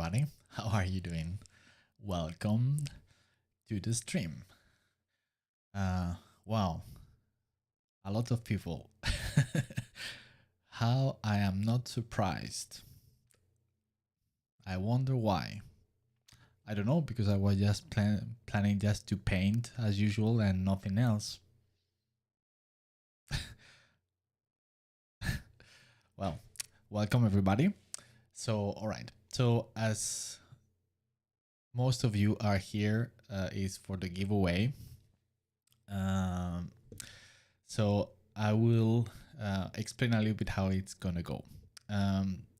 everybody. How are you doing? Welcome to the stream. Wow, a lot of people. How I am not surprised. I wonder why. I don't know, because I was just planning just to paint as usual and nothing else. Well, welcome everybody. So, all right. So, as most of you are here, is for the giveaway. Um, so I will explain a little bit how it's gonna go.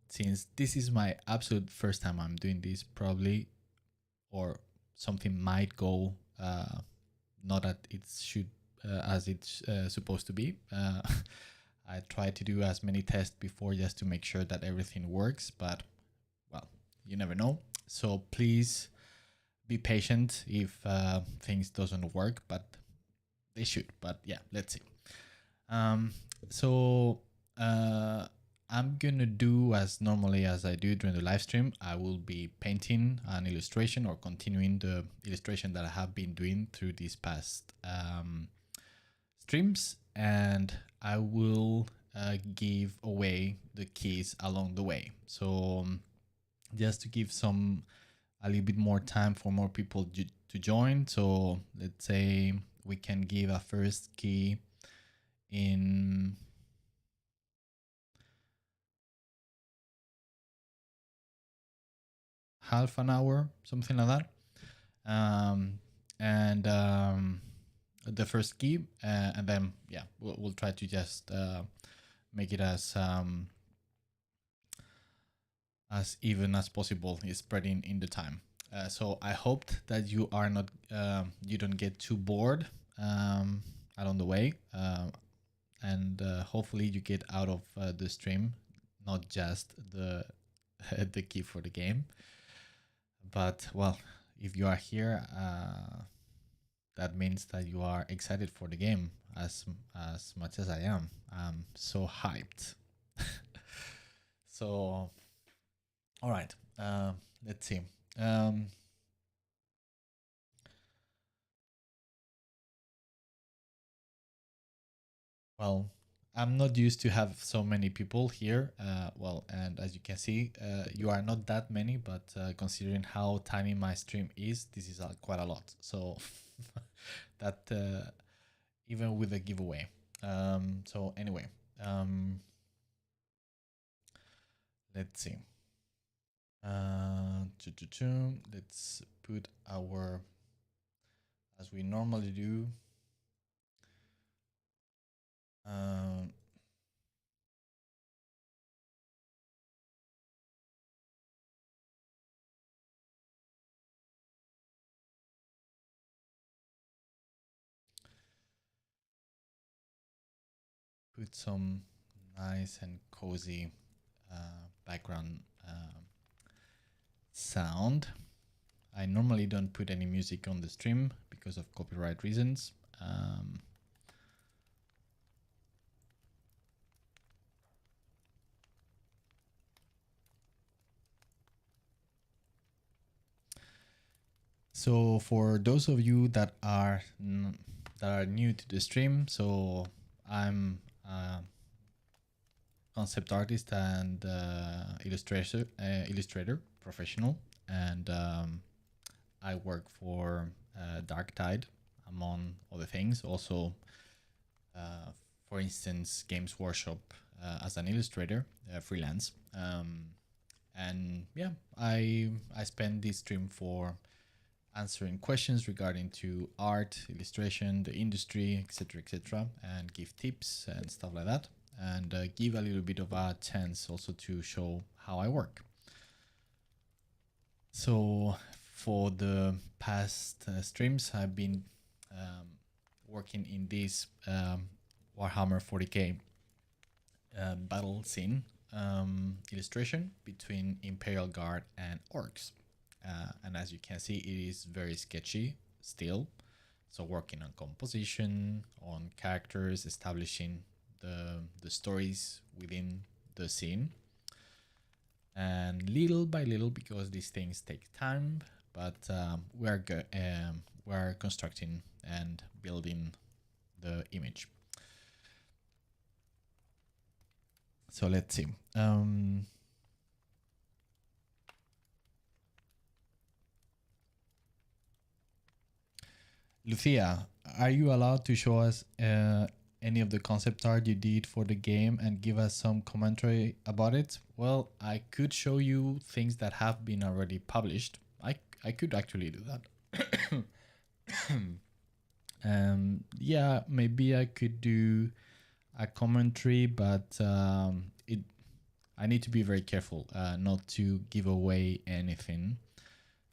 Since this is my absolute first time I'm doing this, probably, or something might go not that it should as it's supposed to be. I try to do as many tests before just to make sure that everything works, but well, you never know. So please be patient if things doesn't work, but they should. But yeah, let's see. Um, so I'm gonna do as normally as I do during the live stream. I will be painting an illustration or continuing the illustration that I have been doing through these past streams, and I will give away the keys along the way. So just to give a little bit more time for more people to join. So let's say we can give a first key in half an hour, something like that. And the first key, and then yeah, we'll try to just make it as even as possible, is spreading in the time. So I hoped that you are not you don't get too bored along the way, and hopefully you get out of the stream not just the the key for the game, but well, if you are here, that means that you are excited for the game as much as I am. I'm so hyped. So, all right, let's see. Um, well, I'm not used to have so many people here. Well, and as you can see, you are not that many, but considering how tiny my stream is, this is quite a lot. So that even with a giveaway. So anyway, let's see. Let's put our, as we normally do. Um, put some nice and cozy background sound. I normally don't put any music on the stream because of copyright reasons. So for those of you that are new to the stream, so I'm a concept artist and illustrator professional, and I work for Darktide, among other things. Also, for instance, Games Workshop as an illustrator, freelance. And yeah, I spend this stream for answering questions regarding to art, illustration, the industry, etc., and give tips and stuff like that, and give a little bit of a chance also to show how I work. So for the past streams, I've been working in this Warhammer 40k battle scene illustration between Imperial Guard and Orcs. And as you can see, it is very sketchy still. So working on composition, on characters, establishing the stories within the scene. And little by little, because these things take time, but we're constructing and building the image. So let's see. Lucia, are you allowed to show us any of the concept art you did for the game and give us some commentary about it? Well, I could show you things that have been already published. I could actually do that. Yeah, maybe I could do a commentary, but I need to be very careful not to give away anything.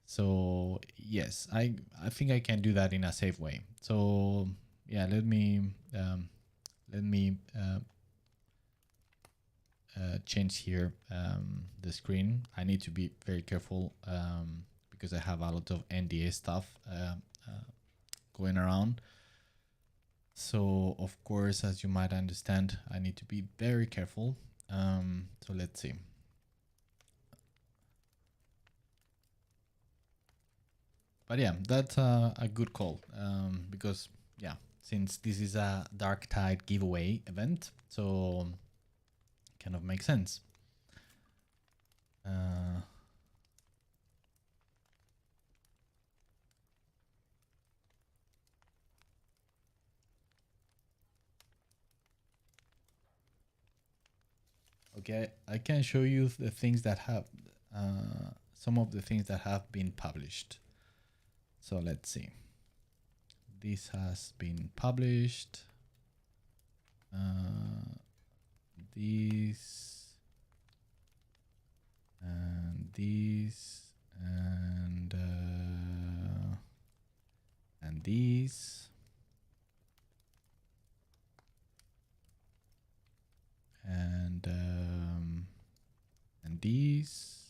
So yes, I think I can do that in a safe way. So yeah, let me change here the screen. I need to be very careful because I have a lot of NDA stuff going around. So of course, as you might understand, I need to be very careful. So let's see. But yeah, that's a good call because yeah, since this is a Darktide giveaway event, so kind of makes sense. Okay, I can show you the things that have some of the things that have been published. So let's see. This has been published. This and this and these and these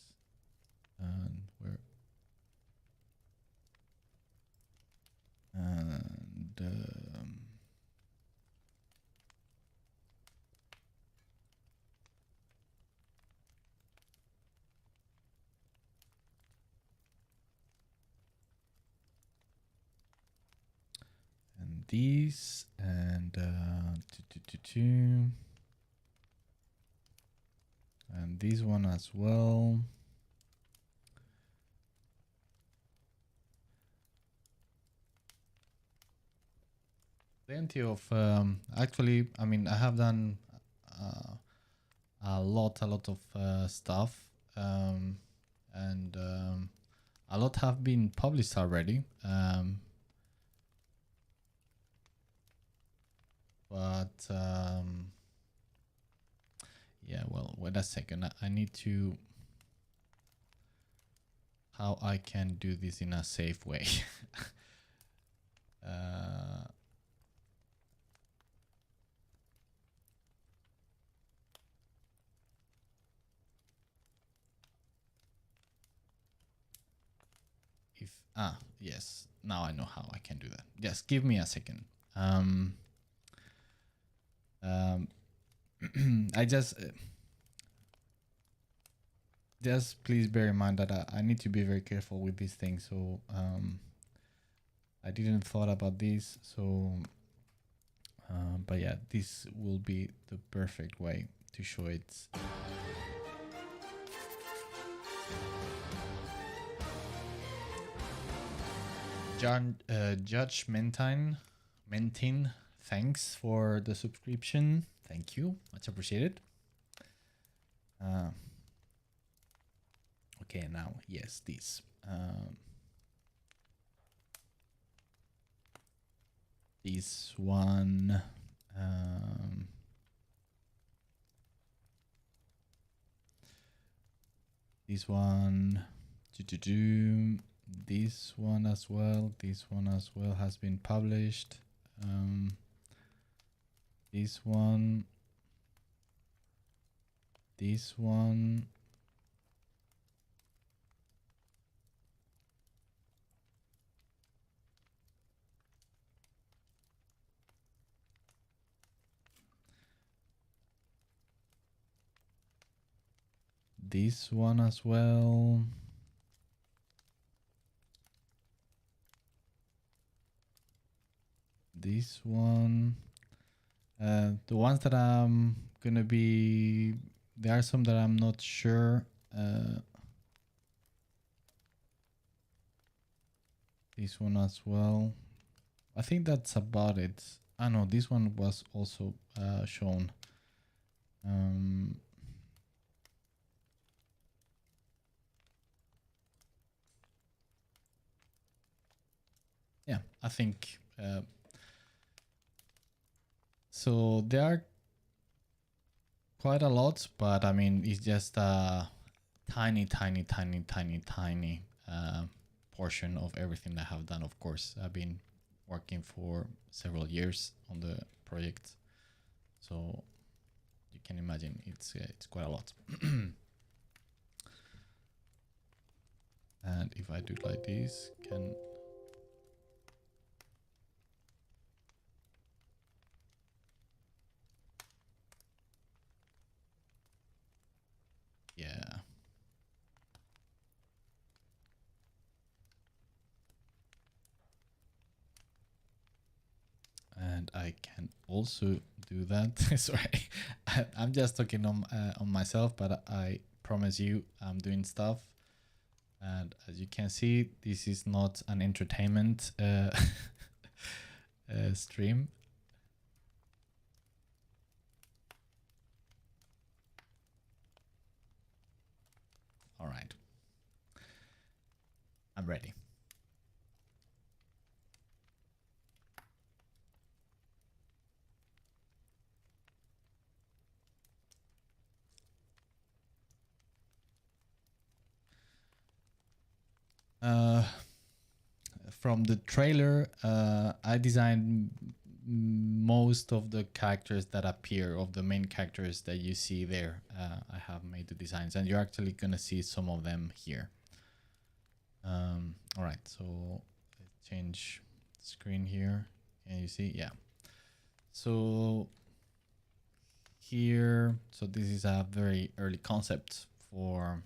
and where and these and and this one as well. Plenty of actually, I mean, I have done a lot of stuff, and a lot have been published already. But yeah, well, wait a second. I need to how I can do this in a safe way. If yes, now I know how I can do that. Just give me a second. I just please bear in mind that I need to be very careful with these things. So I didn't thought about this. So but yeah, this will be the perfect way to show it. Judge Mentin, thanks for the subscription. Thank you, much appreciated. Okay, now yes, this. This one. This one. This one as well. This one as well has been published. This one. This one. this one as well. This one. The ones that I'm gonna be, there are some that I'm not sure. This one as well. I think that's about it. I know this one was also shown. Yeah, I think so. There are quite a lot, but I mean, it's just a tiny portion of everything I have done. Of course, I've been working for several years on the project, so you can imagine it's quite a lot. And if I do like this, yeah. And I can also do that. Sorry, I'm just talking on myself, but I promise you I'm doing stuff. And as you can see, this is not an entertainment stream. All right, I'm ready. From the trailer, I designed most of the characters that appear, of the main characters that you see there. I have made the designs, and you're actually gonna see some of them here. All right, so let's change screen here. Can you see? Yeah. So here, so this is a very early concept for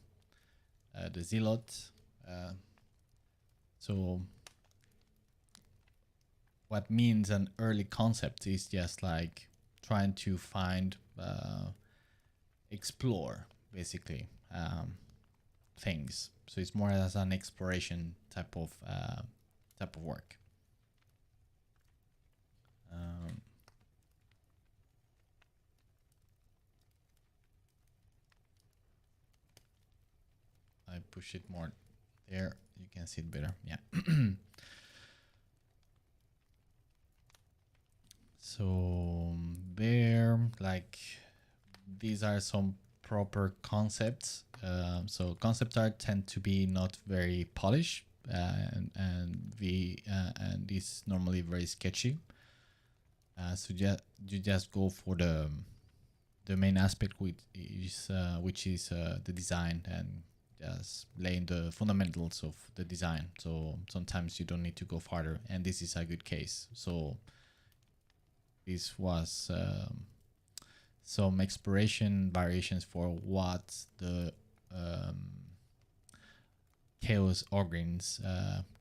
the Zealot. So what means an early concept is just like trying to find, explore basically things. So it's more as an exploration type of work. I push it more there. You can see it better. Yeah. So there, like, these are some proper concepts. So concept art tend to be not very polished, and is normally very sketchy. So you just go for the main aspect, which is the design, and just laying the fundamentals of the design. So sometimes you don't need to go farther, and this is a good case. So this was some exploration variations for what the Chaos Ogrins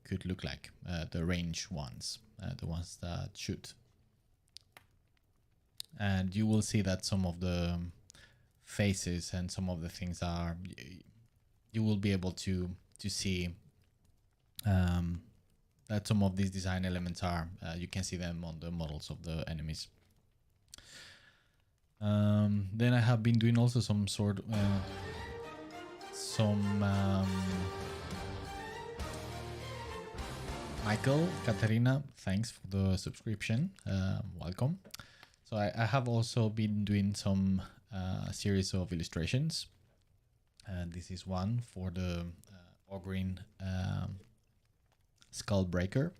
could look like, the range ones, the ones that shoot. And you will see that some of the faces and some of the things are, you will be able to see that some of these design elements are, you can see them on the models of the enemies. Then I have been doing also some sort Michael, Katerina, thanks for the subscription. Welcome. So I have also been doing some series of illustrations. This is one for the Ogryn Skullbreaker.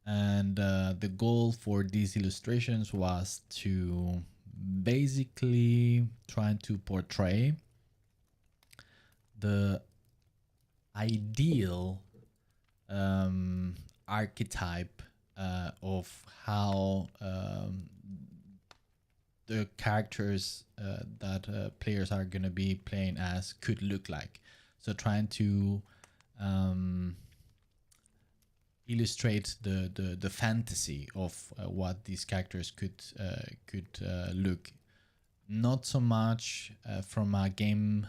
And the goal for these illustrations was to basically try to portray the ideal archetype of how the characters that players are going to be playing as could look like. So trying to illustrate the fantasy of what these characters could look, not so much from a game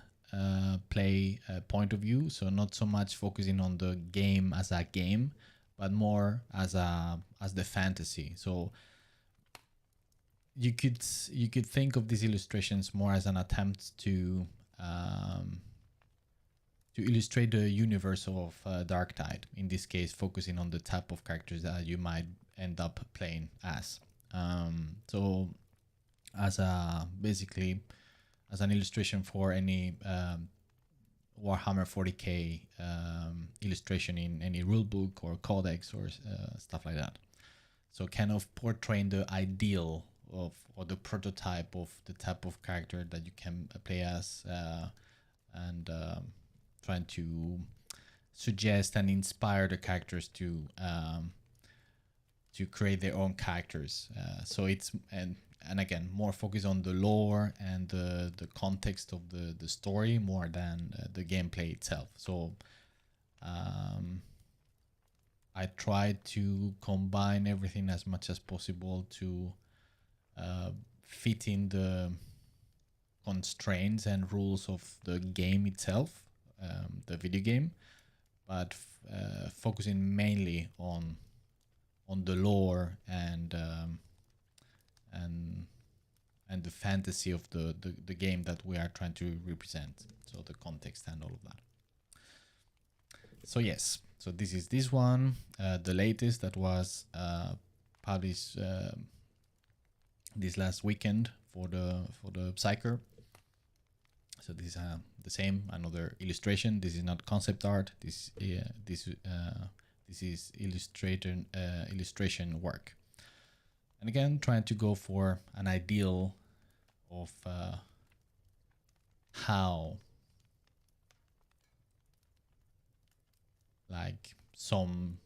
play point of view, so not so much focusing on the game as a game, but more as the fantasy. So you could think of these illustrations more as an attempt to illustrate the universe of Darktide. In this case, focusing on the type of characters that you might end up playing as. So, as a basically as an illustration for any Warhammer 40k illustration in any rulebook or codex or stuff like that. So kind of portraying the ideal of or the prototype of the type of character that you can play as, and trying to suggest and inspire the characters to create their own characters. So it's and again, more focus on the lore and the context of the story more than the gameplay itself. So I tried to combine everything as much as possible to fit in the constraints and rules of the game itself, the video game, but focusing mainly on the lore and the fantasy of the game that we are trying to represent. So the context and all of that. So yes, so this is this one, the latest that was published this last weekend for the Psyker. So this is the same, another illustration. This is not concept art. This is illustration work. And again, trying to go for an ideal of how, like, some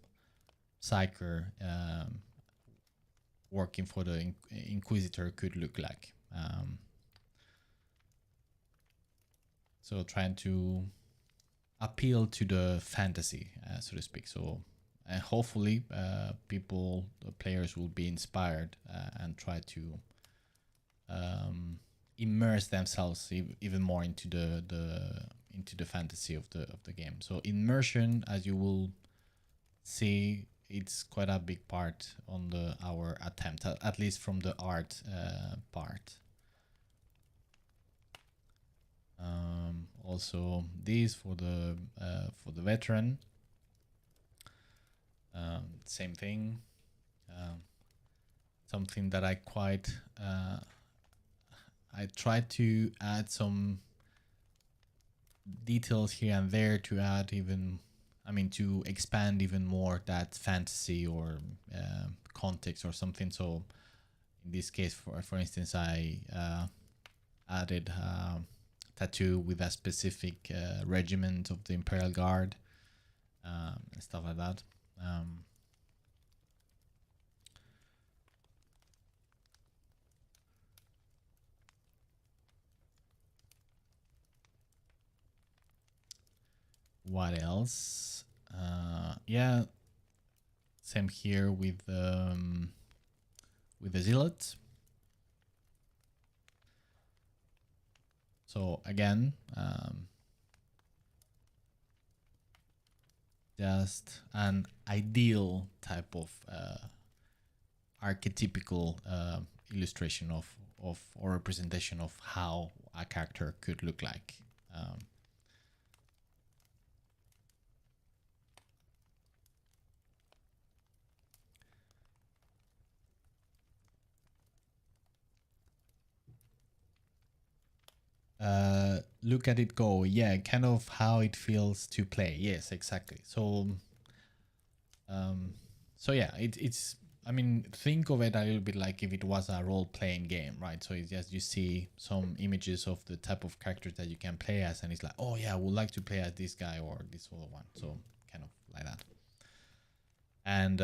psyker working for the Inquisitor could look like. So trying to appeal to the fantasy, so to speak. So hopefully the players will be inspired and try to immerse themselves even more into the fantasy of the game. So immersion, as you will see, it's quite a big part on our attempt, at least from the art part. Also, this for the veteran. Same thing. Something that I tried to add some details here and there to add to expand even more that fantasy or context or something. So in this case, for instance, I added tattoo with a specific regiment of the Imperial Guard and stuff like that. What else? Yeah, same here with the Zealot. So again, just an ideal type of archetypical illustration of or representation of how a character could look like. Look at it go. Yeah, kind of how it feels to play. Yes, exactly. So yeah, it's think of it a little bit like if it was a role-playing game, right? So it's just you see some images of the type of characters that you can play as, and it's like, oh yeah, I would like to play as this guy or this other one. So kind of like that. And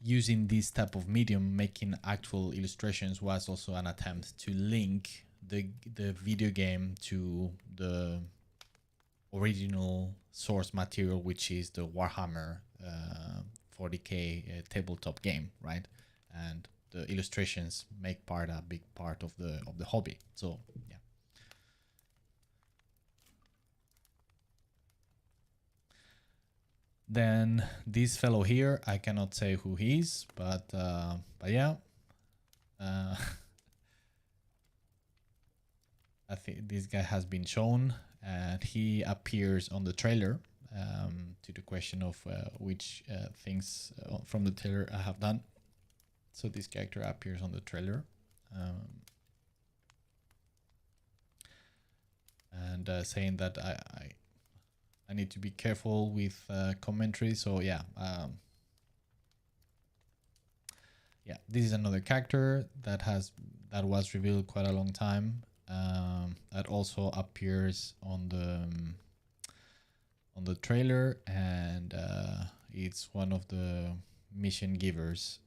using this type of medium, making actual illustrations, was also an attempt to link the video game to the original source material, which is the Warhammer 40k tabletop game, right? And the illustrations make a big part of the hobby. So yeah. Then this fellow here, I cannot say who he is, but yeah, I think this guy has been shown, and he appears on the trailer. To the question of which things from the trailer I have done. So this character appears on the trailer. And saying that I need to be careful with commentary. So yeah, yeah, this is another character that was revealed quite a long time. That also appears on the trailer, and it's one of the mission givers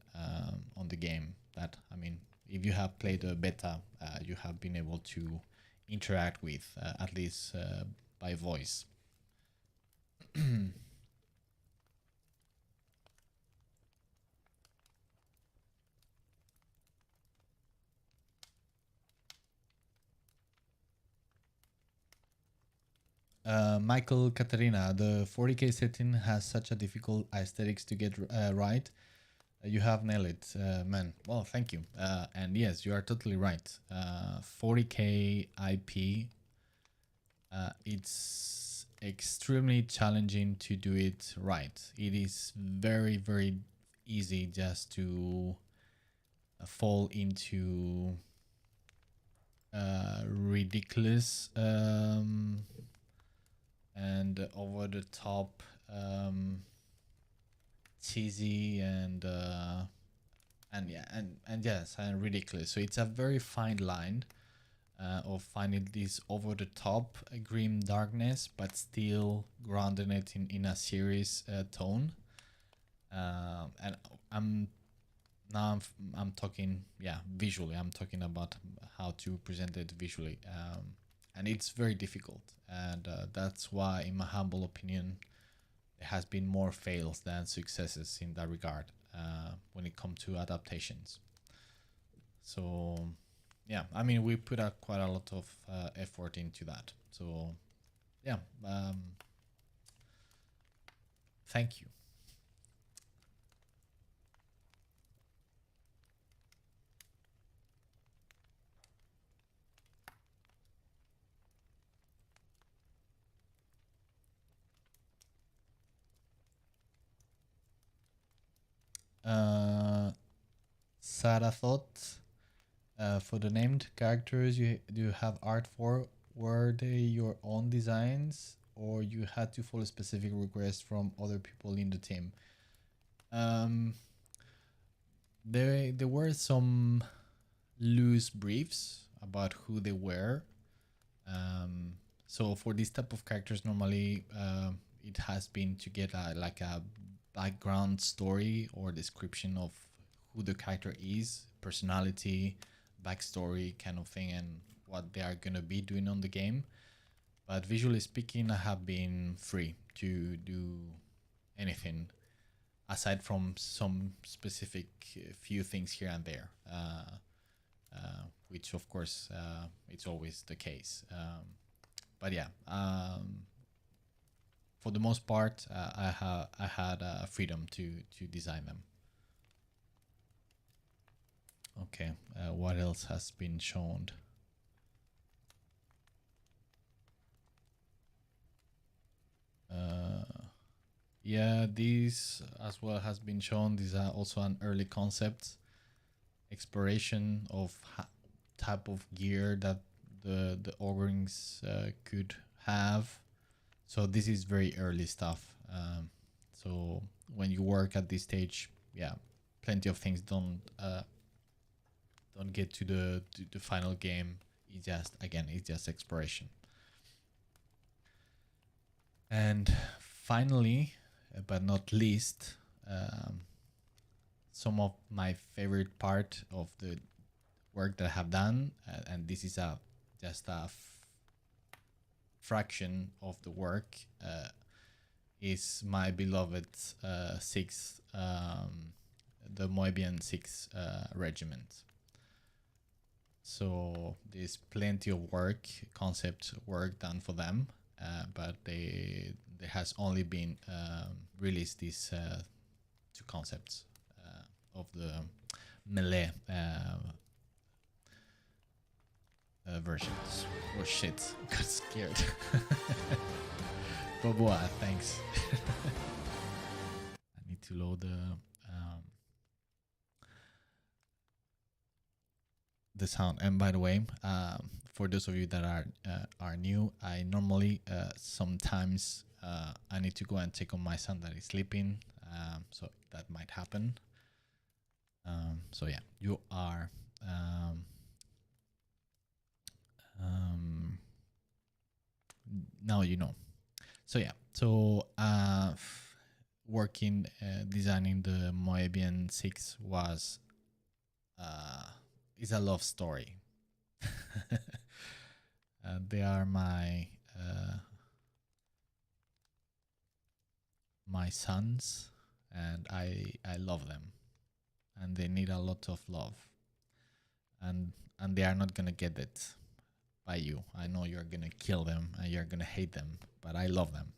on the game. That, I mean, if you have played a beta, you have been able to interact with, at least by voice. Michael Katarina, the 40k setting has such a difficult aesthetics to get right. You have nailed it, man. Well, thank you. And yes, you are totally right. 40k IP, it's extremely challenging to do it right. It is very, very easy just to fall into ridiculous and over the top, cheesy, and yeah, and yes, and ridiculous. So it's a very fine line of finding this over the top grim darkness, but still grounding it in a serious tone. And I'm talking, yeah, visually. I'm talking about how to present it visually, and it's very difficult. And that's why, in my humble opinion, there has been more fails than successes in that regard when it comes to adaptations. So yeah, I mean, we put out quite a lot of effort into that. So yeah, thank you. Sarah thought, for the named characters you do have art for, were they your own designs, or you had to follow specific requests from other people in the team? There were some loose briefs about who they were. So for this type of characters, normally it has been to get like a background story or description of who the character is, personality, backstory kind of thing, and what they are gonna be doing on the game. But visually speaking, I have been free to do anything aside from some specific few things here and there, which of course it's always the case. But yeah, for the most part, I had freedom to design them. Okay, what else has been shown? Yeah, these as well has been shown. These are also an early concept exploration of type of gear that the Ogrings could have. So this is very early stuff. So when you work at this stage, yeah, plenty of things don't get to the final game. It's just exploration. And finally, but not least, some of my favorite part of the work that I have done, and this is just a fraction of the work, is my beloved sixth, the Moebian 6 regiment. So there's plenty of work, concept work done for them, but there has only been released these two concepts of the melee versions. Oh shit, got scared. Boboa, thanks. I need to load the sound. And by the way, for those of you that are new, I normally sometimes I need to go and check on my son that is sleeping, so that might happen. So yeah, you are now you know. So yeah, so working designing the Moebian 6 was is a love story. They are my my sons, and I love them, and they need a lot of love, and they are not gonna get it by you. I know you're gonna kill them and you're gonna hate them, but I love them.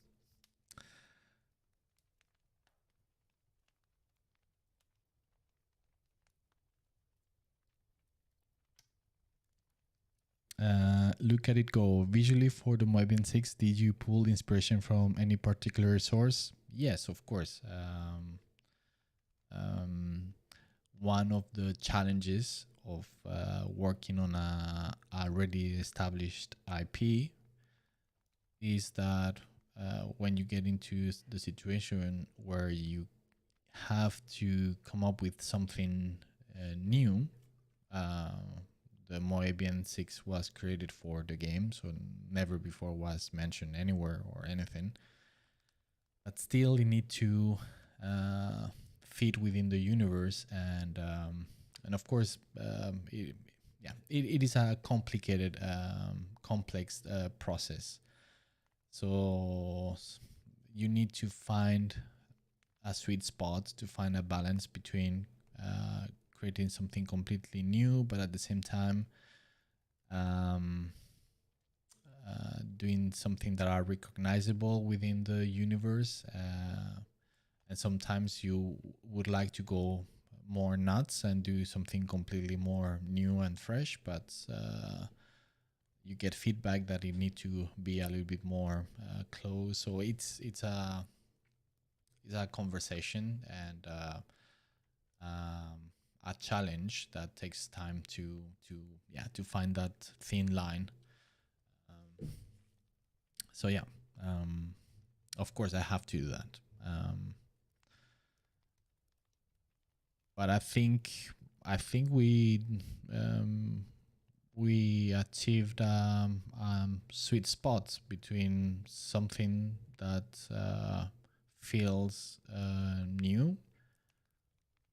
Look at it go. Visually for the Moebian 6, did you pull inspiration from any particular source? Yes, of course. One of the challenges of working on a already established IP is that when you get into the situation where you have to come up with something new, the Moebian 6 was created for the game, so never before was mentioned anywhere or anything. But still, you need to fit within the universe, and of course, it is a complicated, complex process. So you need to find a sweet spot to find a balance between creating something completely new, but at the same time doing something that are recognizable within the universe. And sometimes you would like to go more nuts and do something completely more new and fresh, but you get feedback that it need to be a little bit more close. So it's a conversation and a challenge that takes time to find that thin line. So yeah, of course I have to do that. But I think we achieved sweet spots between something that feels new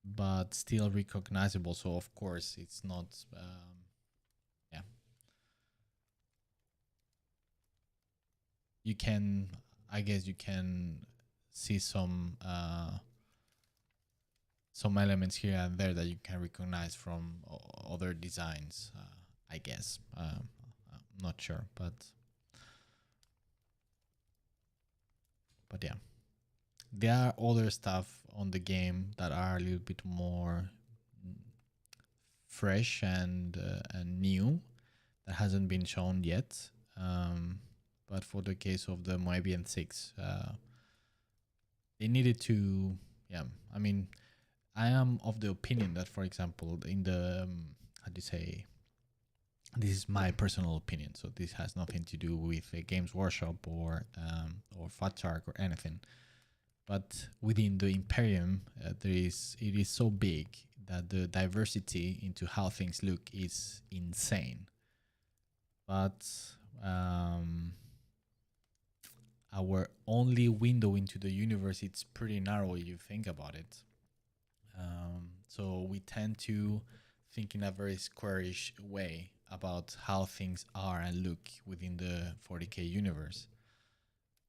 but still recognizable. So of course it's not you can, I guess you can see some elements here and there that you can recognize from other designs, I guess. I'm not sure, but yeah, there are other stuff on the game that are a little bit more fresh and new that hasn't been shown yet. But for the case of the Moebian 6, they needed to, I mean, I am of the opinion that, for example, in the, how do you say, this is my personal opinion, so this has nothing to do with Games Workshop or Fat Shark or anything. But within the Imperium, it is so big that the diversity into how things look is insane. But our only window into the universe, it's pretty narrow if you think about it. So we tend to think in a very squarish way about how things are and look within the 40k universe.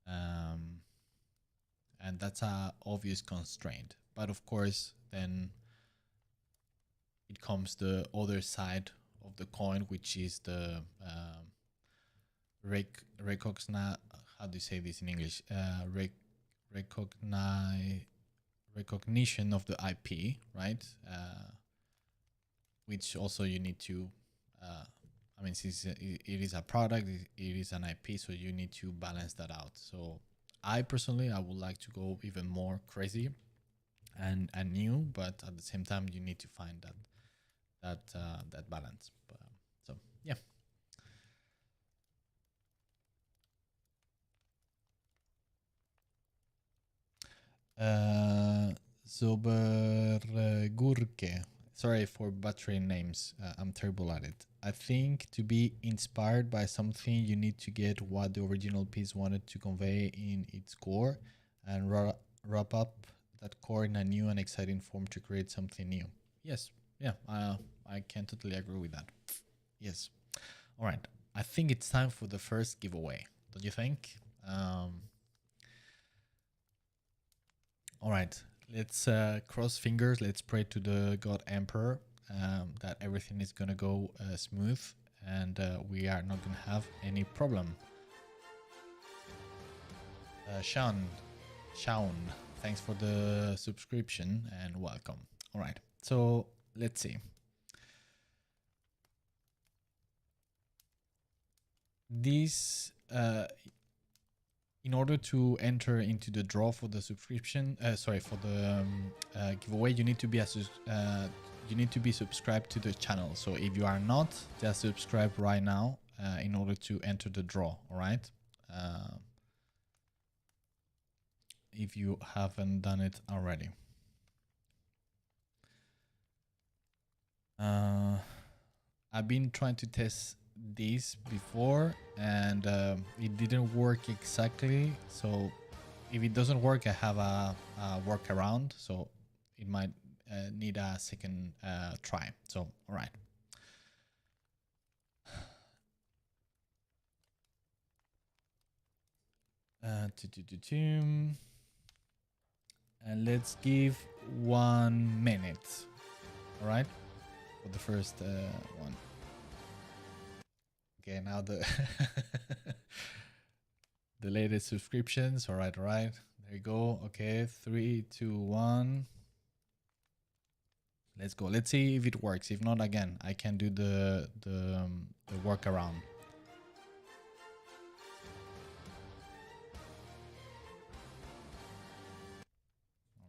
And that's a obvious constraint. But of course, then it comes the other side of the coin, which is the how do you say this in English? Recognition of the IP, right? Which also you need to, I mean, since it is a product, it is an IP, so you need to balance that out. So I personally, I would like to go even more crazy and new, but at the same time, you need to find that balance. But, so yeah. Zobergurke. Sorry for butchering names. I'm terrible at it. I think to be inspired by something, you need to get what the original piece wanted to convey in its core and wrap up that core in a new and exciting form to create something new. Yes. Yeah. I can totally agree with that. Yes. All right. I think it's time for the first giveaway. Don't you think? All right, let's cross fingers. Let's pray to the God Emperor that everything is gonna go smooth and we are not gonna have any problem. Shaun, thanks for the subscription and welcome. All right, so let's see. This in order to enter into the draw for the subscription, for the giveaway, you need to be subscribed to the channel. So if you are not, just subscribe right now in order to enter the draw. All right. If you haven't done it already. I've been trying to test this before and it didn't work exactly, so if it doesn't work I have a workaround, so it might need a second try. So all right, and let's give 1 minute, all right, for the first one. Okay, now the the latest subscriptions. All right, there you go. Okay, 3, 2, 1. Let's go. Let's see if it works. If not, again, I can do the workaround.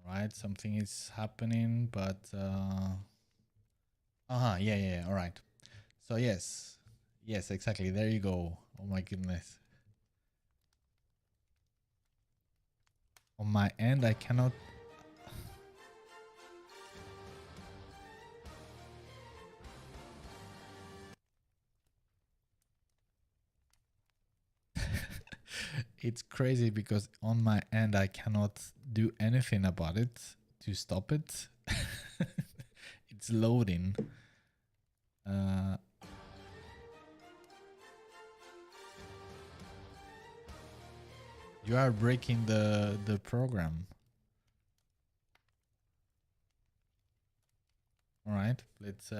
All right, something is happening, but yeah. All right. So yes, exactly. There you go. Oh my goodness. On my end, I cannot. It's crazy because on my end, I cannot do anything about it to stop it. It's loading. You are breaking the program. All right, let's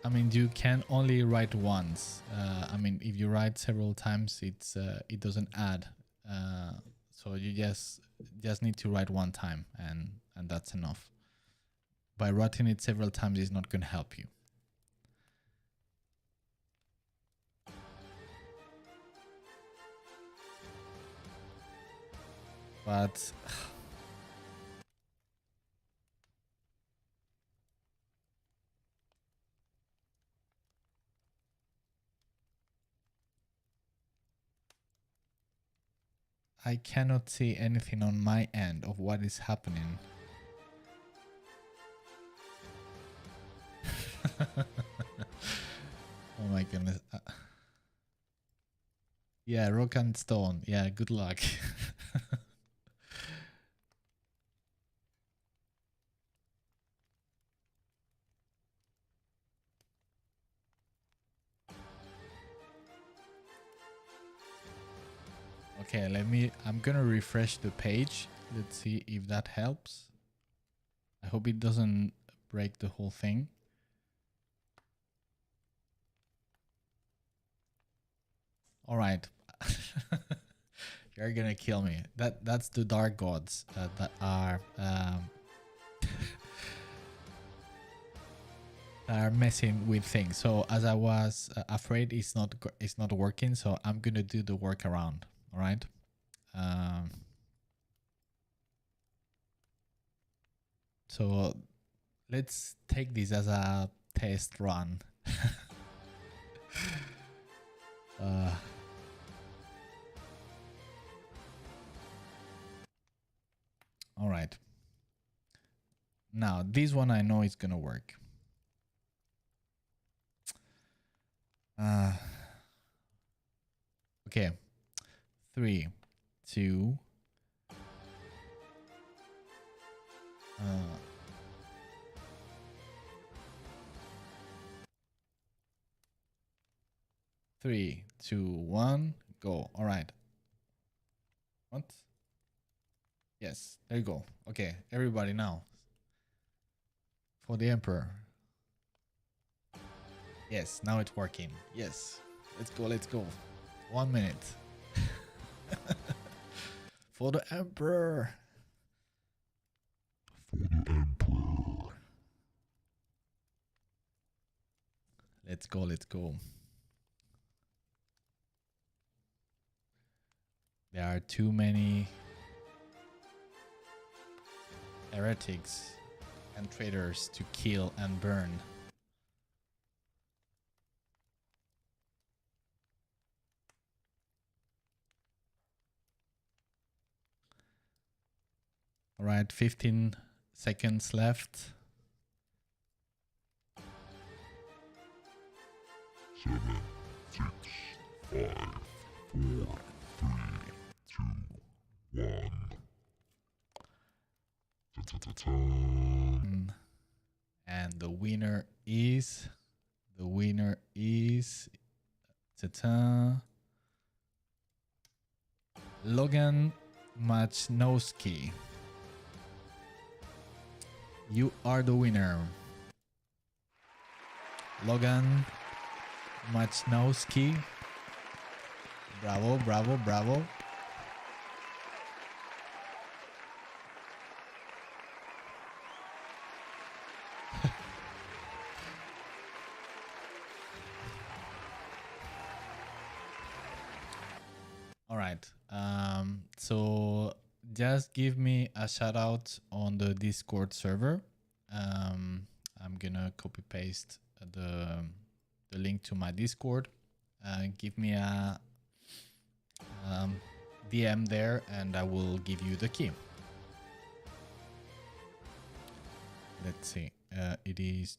I mean, you can only write once. I mean, if you write several times, it doesn't add. So you just need to write one time, and that's enough. By writing it several times is not going to help you. But I cannot see anything on my end of what is happening. goodness. Yeah, rock and stone. Yeah, good luck. Okay, I'm gonna refresh the page. Let's see if that helps. I hope it doesn't break the whole thing. All right. You're gonna kill me. That's the dark gods that are are messing with things. So as I was afraid it's not working, so I'm gonna do the workaround. All right. So let's take this as a test run. All right. Now this one I know is gonna work. Okay. 3, 2. 3, 2, 1, go. All right. What? Yes, there you go. Okay, everybody now. For the Emperor. Yes, now it's working. Yes. Let's go, let's go. 1 minute. For the Emperor. For the Emperor. Let's go, let's go. There are too many heretics and traitors to kill and burn. All right, 15 seconds left. 7, 6, 5, 4, 3, 2, 1. And the winner is Logan Machnowski. You are the winner. Logan Machnowski. Bravo, bravo, bravo. All right. So just give me a shout out on the Discord server. I'm gonna copy paste the link to my Discord. Give me a DM there, and I will give you the key. Let's see. It is.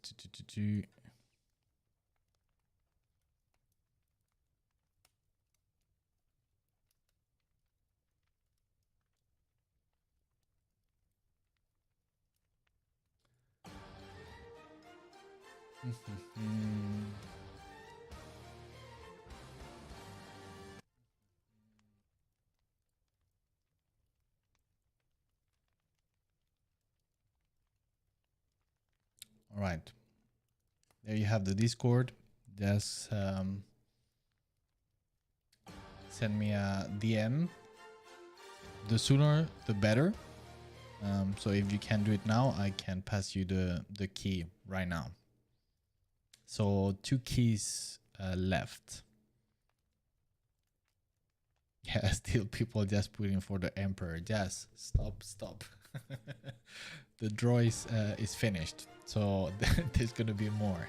All right. There you have the Discord. Just send me a DM. The sooner, the better. So if you can do it now, I can pass you the key right now. So 2 keys left. Yeah, still people just putting for the Emperor. Just stop. The draw is finished. So there's gonna be more.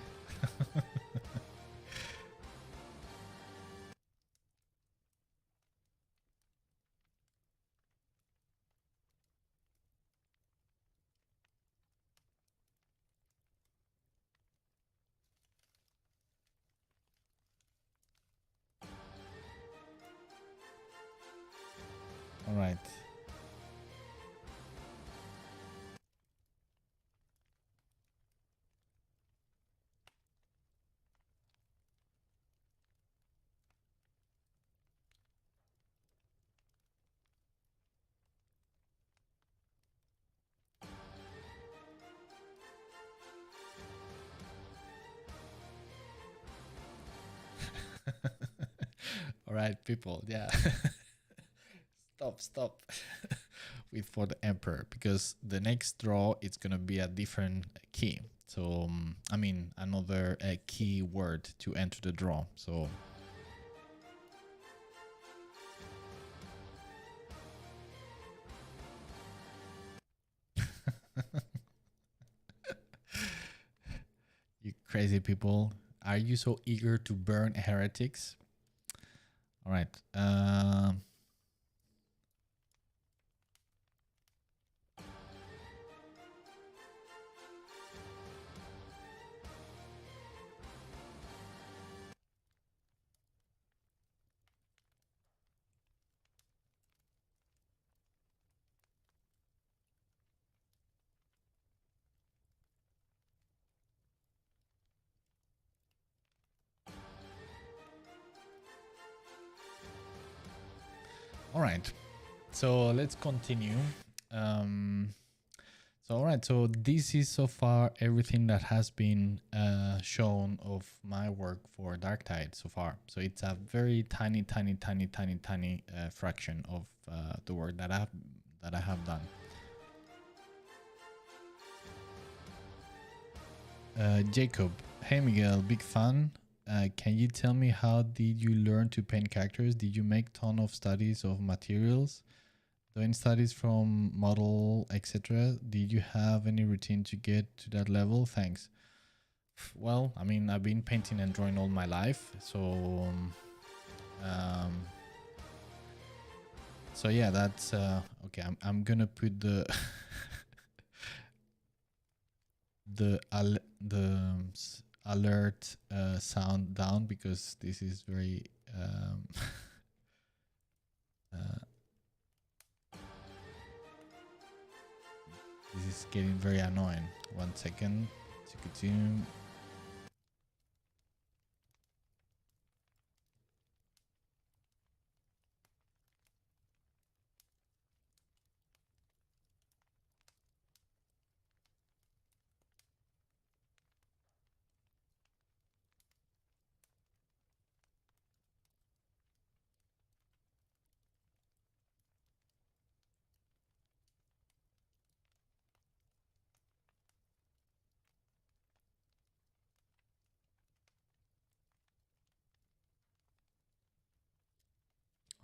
right. All right, people. Yeah. Stop. With for the emperor, because the next draw it's gonna be a different key. So I mean another key word to enter the draw. So you crazy people, are you so eager to burn heretics? All right. All right. So let's continue. So all right. So this is so far everything that has been shown of my work for Darktide so far. So it's a very tiny fraction of the work that I have done. Jacob, hey Miguel, big fan. Can you tell me how did you learn to paint characters? Did you make ton of studies of materials, doing studies from model, etc.? Did you have any routine to get to that level? Thanks. Well, I mean, I've been painting and drawing all my life, so so yeah, that's okay. I'm gonna put the the alert sound down because this is very uh, this is getting very annoying. 1 second to continue.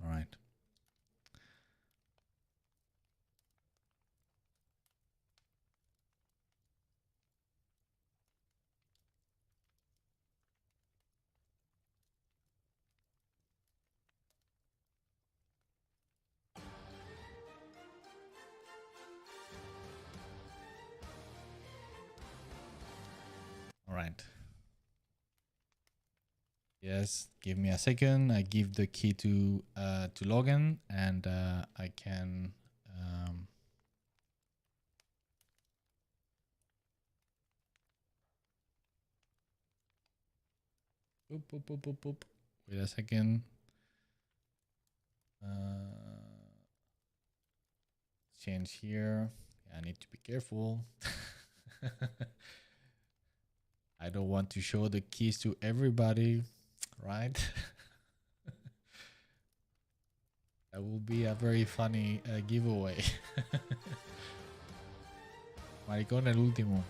All right. All right. Yes, give me a second. I give the key to Logan, and I can. Boop. Wait a second. Change here. I need to be careful. I don't want to show the keys to everybody, right? That will be a very funny giveaway. Maricón el último.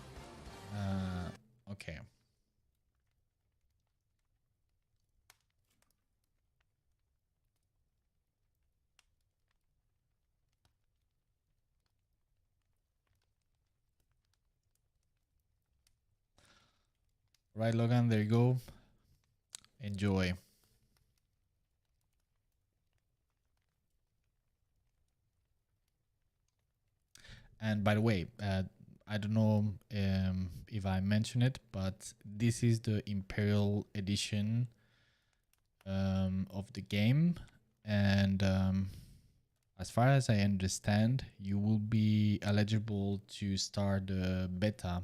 Okay. Right, Logan, there you go. Enjoy. And by the way, I don't know if I mentioned it, but this is the Imperial edition of the game. And as far as I understand, you will be eligible to start the beta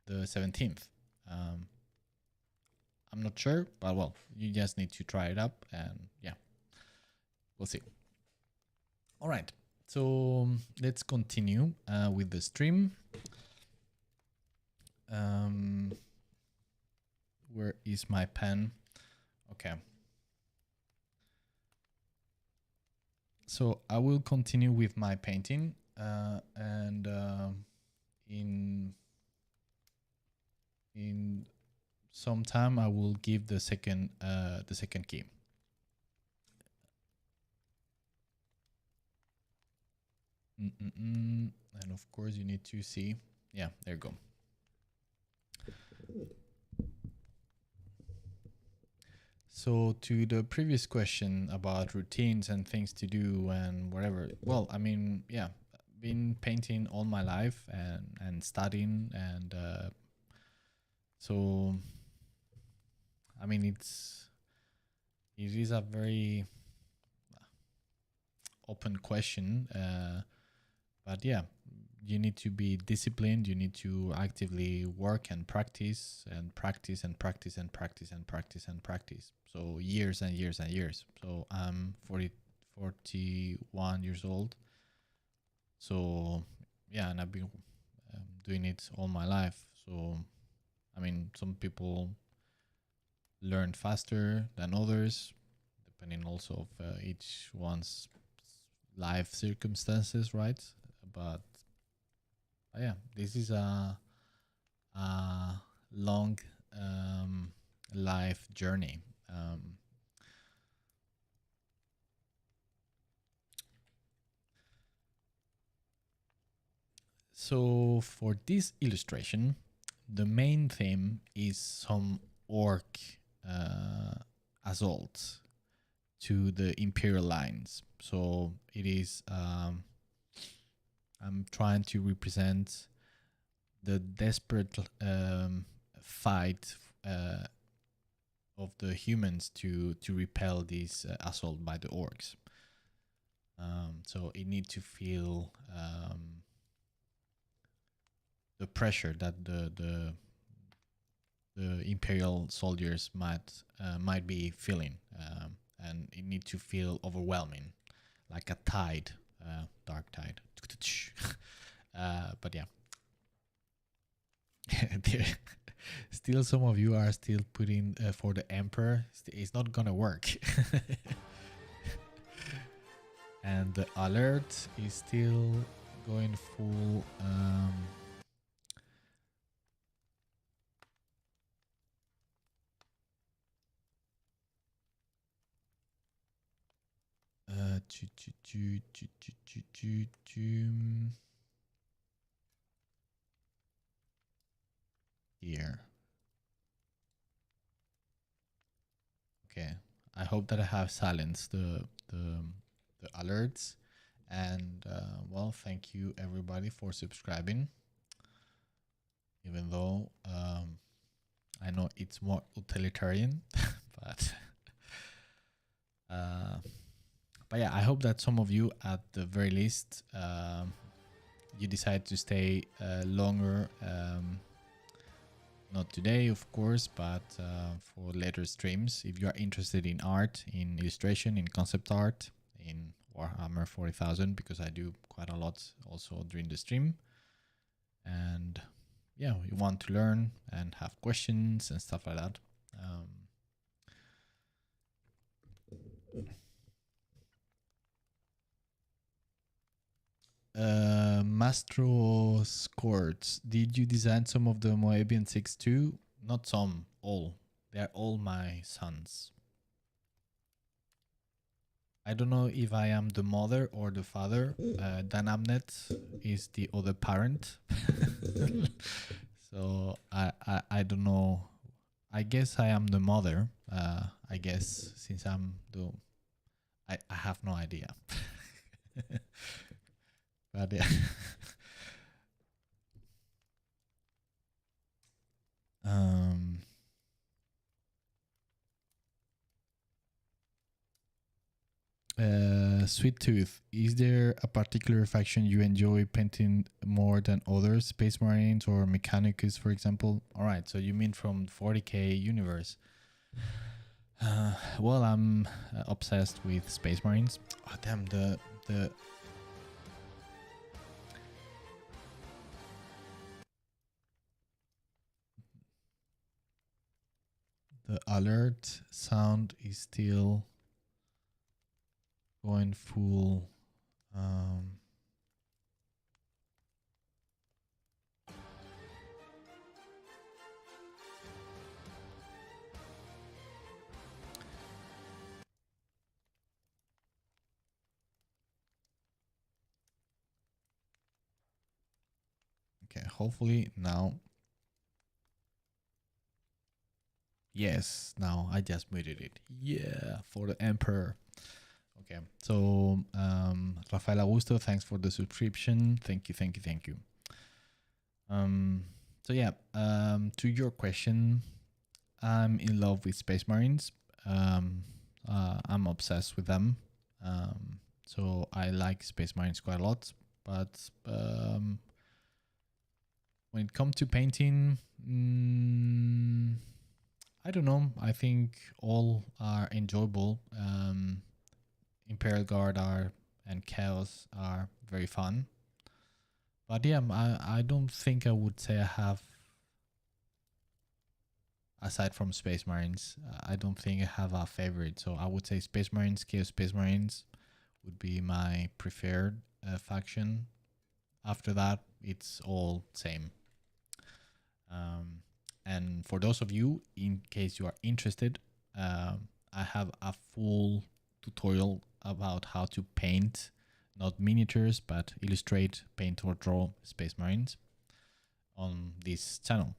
the 17th. I'm not sure, but well, you just need to try it up, and yeah, we'll see. All right, so let's continue with the stream. Where is my pen? Okay. So I will continue with my painting, and in some time I will give the second key. And of course you need to see. Yeah, there you go. So to the previous question about routines and things to do and whatever. Well, I mean, yeah, been painting all my life and studying, and so I mean it is a very open question, but yeah, you need to be disciplined. You need to actively work and practice and practice and practice and practice and practice and practice. So years and years and years. So I'm 41 years old. So yeah, and I've been doing it all my life. So I mean, some people learn faster than others, depending also of each one's life circumstances, right? But yeah, this is a long life journey. So for this illustration, the main theme is some orc assault to the imperial lines. So it is I'm trying to represent the desperate fight of the humans to repel this assault by the orcs. So it need to feel the pressure that the imperial soldiers might be feeling, and it need to feel overwhelming, like a tide, dark tide. But yeah. Still, some of you are still putting for the emperor. It's not gonna work. And the alert is still going full. Here. Okay. I hope that I have silenced the alerts. And well, thank you everybody for subscribing. Even though I know it's more utilitarian, but yeah, I hope that some of you, at the very least, you decide to stay longer. Not today, of course, but for later streams. If you are interested in art, in illustration, in concept art, in Warhammer 40,000, because I do quite a lot also during the stream. And yeah, you want to learn and have questions and stuff like that. Mastro Scorts, did you design some of the Moabian 6 too? Not some, all. They're all my sons. I don't know if I am the mother or the father. Danamnet is the other parent. So I don't know. I guess I am the mother. I guess, since I'm the... I have no idea. But yeah. Sweet Tooth, is there a particular faction you enjoy painting more than others? Space Marines or Mechanicus, for example? All right, so you mean from 40k universe? Well, I'm obsessed with Space Marines. Oh, damn, the alert sound is still going full. Okay, hopefully now. Yes, now I just muted it. Yeah, for the Emperor. Okay, so Rafael Augusto, thanks for the subscription. Thank you, thank you, thank you. So yeah, to your question, I'm in love with Space Marines. I'm obsessed with them. So I like Space Marines quite a lot. But when it comes to painting, I don't know. I think all are enjoyable. Imperial Guard are and Chaos are very fun. But yeah, I don't think I would say I have, aside from Space Marines, I don't think I have a favorite. So I would say Space Marines, Chaos Space Marines would be my preferred faction. After that, it's all same. And for those of you, in case you are interested, I have a full tutorial about how to paint, not miniatures, but illustrate, paint, or draw Space Marines on this channel.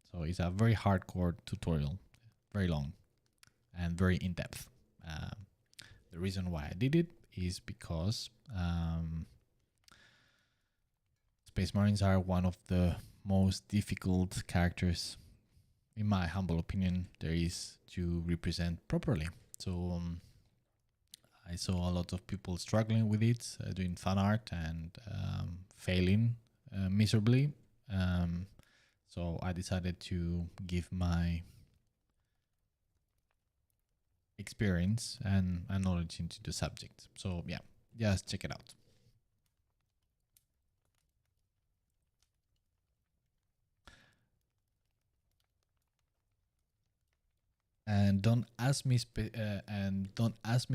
So it's a very hardcore tutorial, very long and very in-depth. The reason why I did it is because Space Marines are one of the most difficult characters, in my humble opinion, there is to represent properly. So I saw a lot of people struggling with it, doing fan art and failing miserably. So I decided to give my experience and knowledge into the subject. So yeah, just check it out. And don't ask me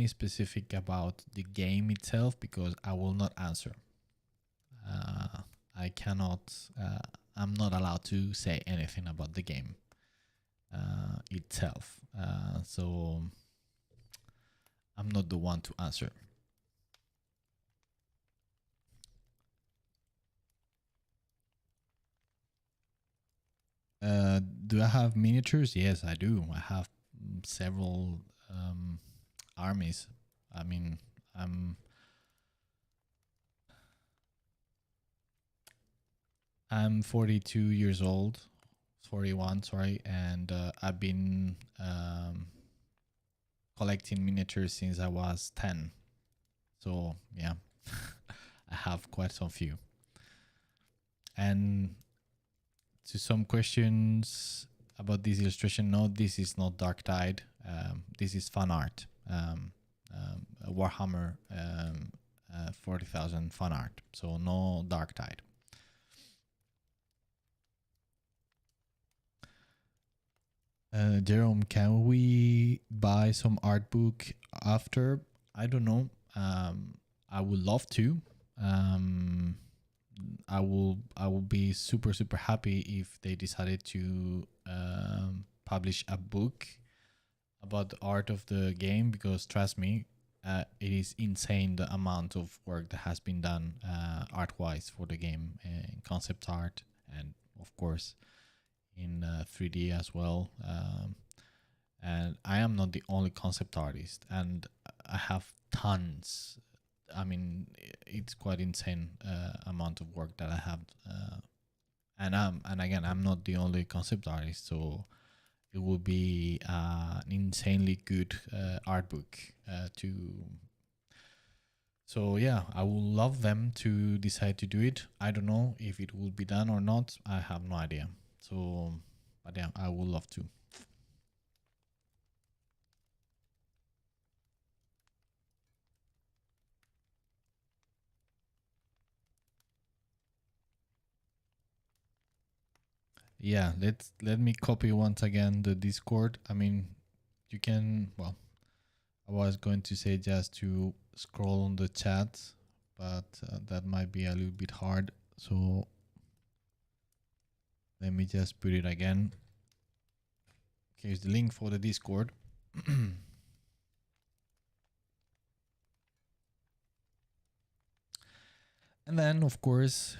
specific about the game itself, because I will not answer. I cannot. I'm not allowed to say anything about the game itself. So I'm not the one to answer. Do I have miniatures? Yes, I do. I have several armies. I mean, I'm 42 years old, 41, sorry, and I've been collecting miniatures since I was 10. So yeah, I have quite some few. And to some questions about this illustration, no, this is not Darktide. This is fan art. Warhammer 40,000 fan art. So no Darktide. Jerome, can we buy some art book after? I don't know. I would love to. I will be super happy if they decided to publish a book about the art of the game, because trust me, it is insane the amount of work that has been done art-wise for the game, in concept art and of course in 3D as well. And I am not the only concept artist, and I have tons. I mean, it's quite insane amount of work that I have, and again, I'm not the only concept artist, so it will be an insanely good art book to So yeah, I would love them to decide to do it. I don't know if it will be done or not. I have no idea. So, but yeah, I would love to. Yeah, let me copy once again the Discord. I mean, you can, well, I was going to say just to scroll on the chat, but that might be a little bit hard. So let me just put it again. Here's the link for the Discord. And then, of course,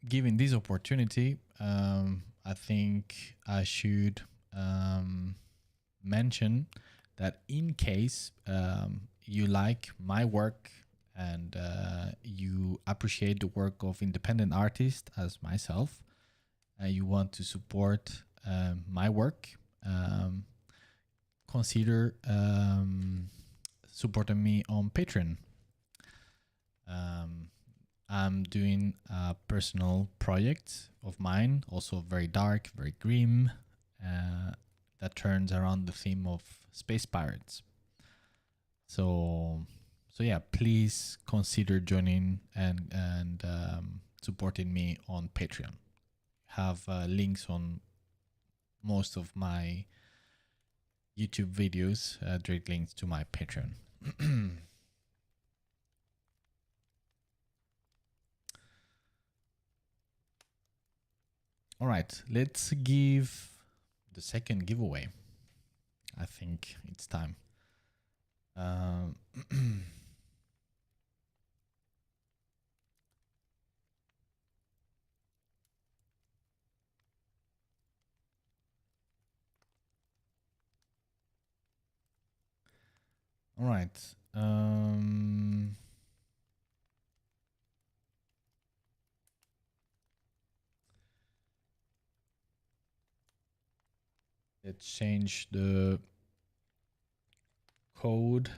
given this opportunity, I think I should mention that in case you like my work and you appreciate the work of independent artists as myself, and you want to support my work, consider supporting me on Patreon. I'm doing a personal project of mine, also very dark, very grim, that turns around the theme of space pirates. So, so yeah, please consider joining and supporting me on Patreon. Have links on most of my YouTube videos, direct links to my Patreon. All right, let's give the second giveaway. I think it's time. All right. Let's change the code.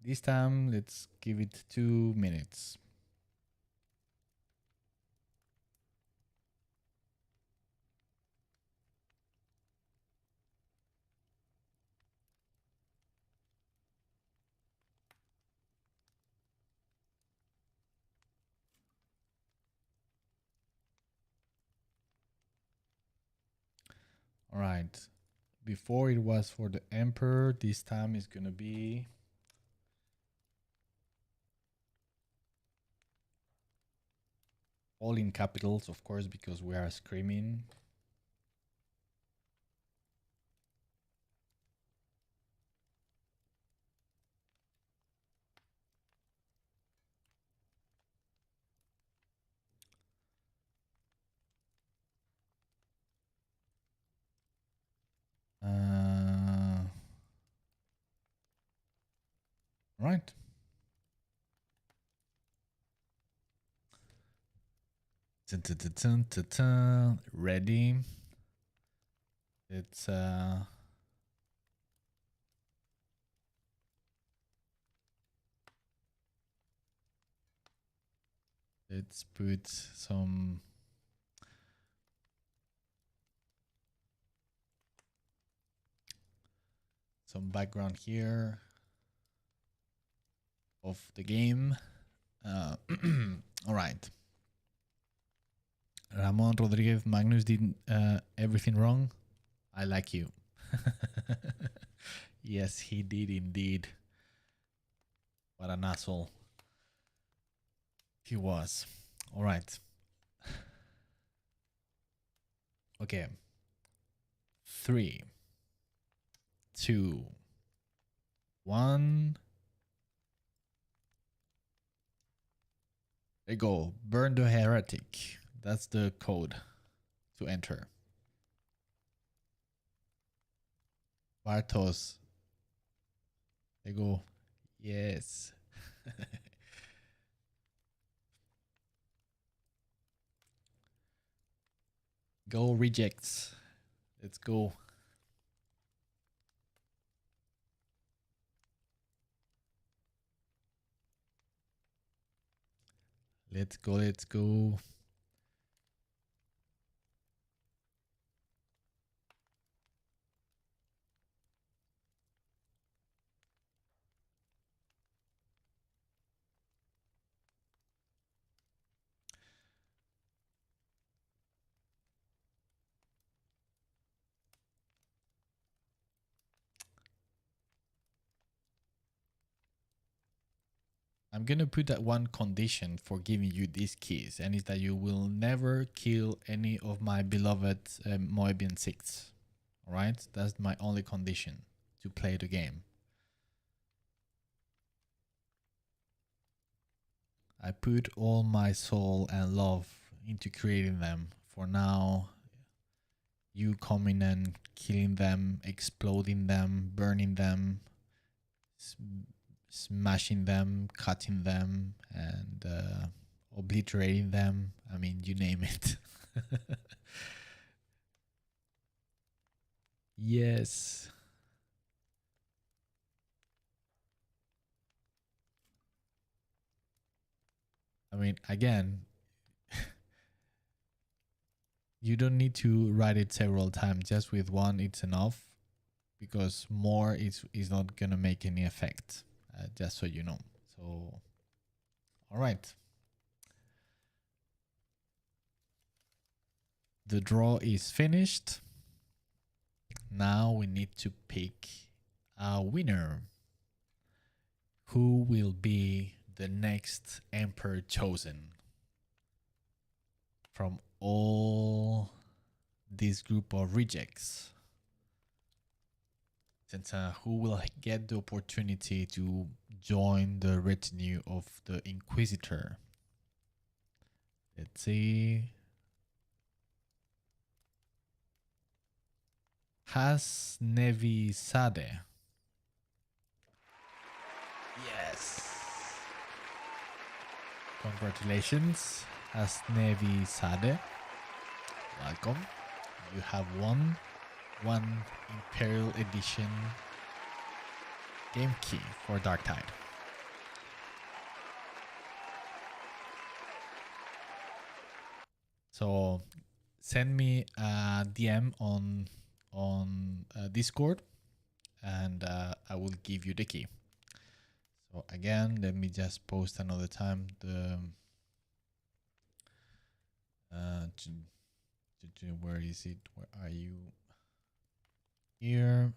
This time, let's give it 2 minutes. All right. Before it was for the Emperor, this time is going to be all in capitals, of course, because we are screaming. Right. Dun, dun, dun, dun, dun, dun. Ready. It's let's put some background here of the game. All right. Ramon Rodriguez Magnus did everything wrong. I like you. Yes, he did indeed. What an asshole. He was. All right. Okay. 3, 2, 1. There you go. Burn the heretic. That's the code to enter. Bartos. There you go. Yes. Go rejects. Let's go. Let's go. Let's go. I'm going to put that one condition for giving you these keys, and it's that you will never kill any of my beloved Moebian Six. All right? That's my only condition to play the game. I put all my soul and love into creating them. For now, you coming and killing them, exploding them, burning them, smashing them, cutting them, and obliterating them. I mean, you name it. Yes. I mean, again, you don't need to write it several times. Just with one, it's enough, because more is not going to make any effect, just so you know. So, all right. The draw is finished. Now we need to pick a winner. Who will be the next emperor chosen from all this group of rejects? Since who will get the opportunity to join the retinue of the Inquisitor? Let's see. Hasnevi Sade. Yes. Congratulations, Hasnevi Sade. Welcome. You have won one Imperial Edition game key for Darktide. So send me a DM on Discord, and I will give you the key. So again, let me just post another time the where is it? Where are you? Here.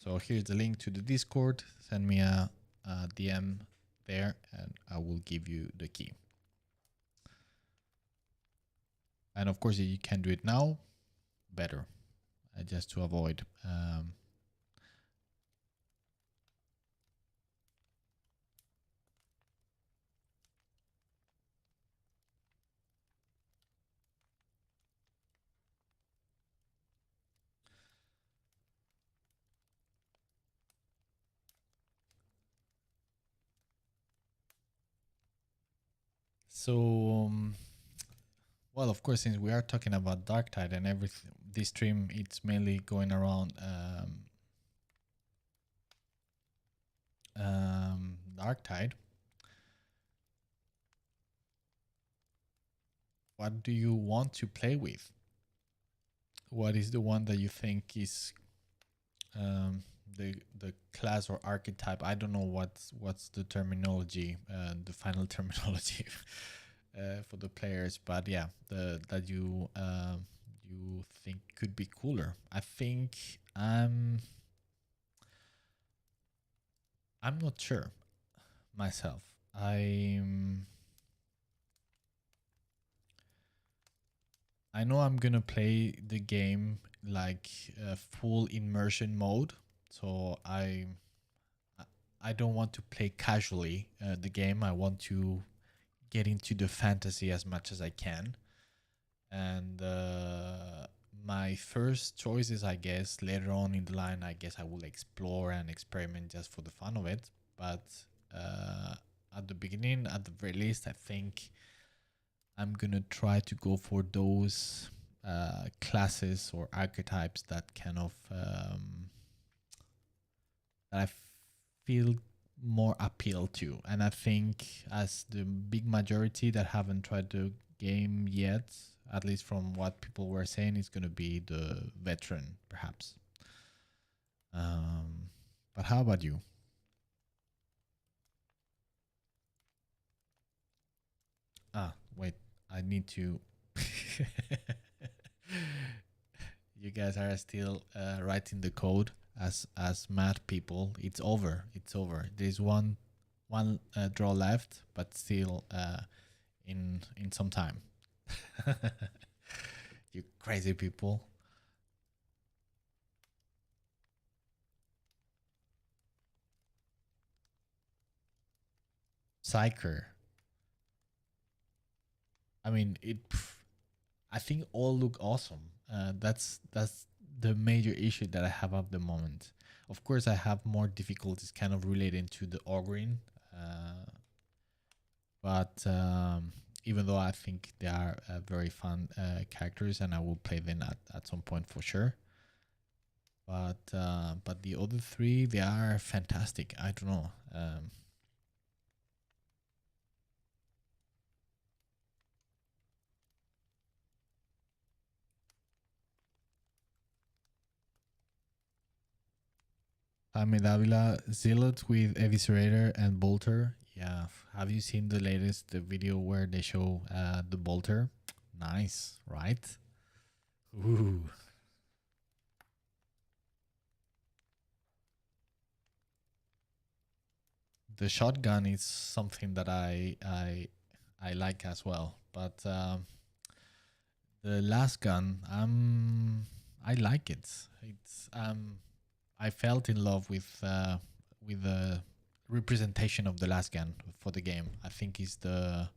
So here's the link to the Discord. Send me a DM there, and I will give you the key. And of course, if you can do it now, better, just to avoid. So, well, of course, since we are talking about Darktide and everything, this stream, it's mainly going around Darktide. What do you want to play with? What is the one that you think is the class or archetype? I don't know what's the terminology, the final terminology for the players, but yeah, that you think could be cooler. I think I'm not sure myself. I'm I know I'm gonna play the game like full immersion mode, so I don't want to play casually the game. I want to get into the fantasy as much as I can. And my first choice is, I guess, later on in the line, I guess I will explore and experiment just for the fun of it. But uh, at the beginning, at the very least, I think I'm gonna try to go for those classes or archetypes that kind of that I feel more appeal to. And I think as the big majority that haven't tried the game yet, at least from what people were saying, is going to be the veteran, perhaps. But how about you? Wait, I need to. You guys are still writing the code as math people. It's over. It's over. There's one draw left, but still in some time. You crazy people. Psyker. I mean, I think all look awesome. That's the major issue that I have at the moment. Of course, I have more difficulties kind of relating to the Ogrin, but even though I think they are very fun characters, and I will play them at some point for sure. But the other three, they are fantastic. I don't know. Ahmed Avila, Zealot with Eviscerator and Bolter. Yeah. Have you seen the latest the video where they show the Bolter? Nice, right? Ooh. The shotgun is something that I like as well, but the last gun, I like it. It's I felt in love with the representation of the last gun for the game. I think is the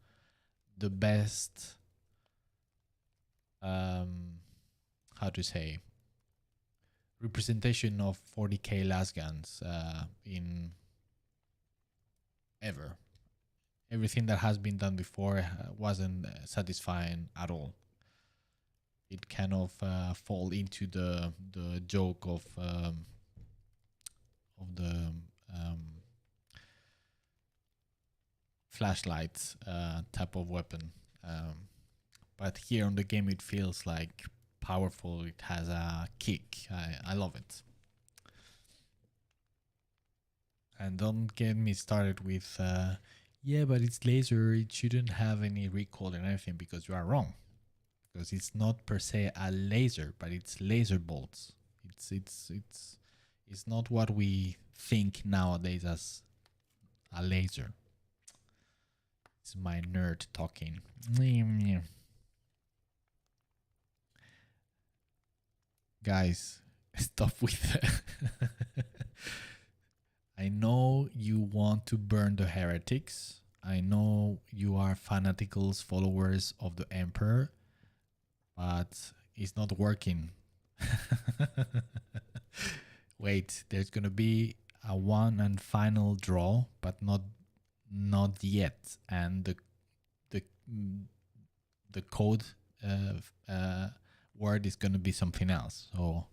best how to say representation of 40k last guns in ever. Everything that has been done before wasn't satisfying at all. It kind of fall into the joke of the flashlight type of weapon. But here on the game, it feels like powerful. It has a kick. I love it. And don't get me started with, yeah, but it's laser. It shouldn't have any recoil and anything, because you are wrong. Because it's not per se a laser, but it's laser bolts. It's not what we think nowadays as a laser. It's my nerd talking. Guys, stop with I know you want to burn the heretics. I know you are fanatical followers of the Emperor, but it's not working. Wait, there's gonna be a one and final draw, but not yet, and the the code word is gonna be something else. So.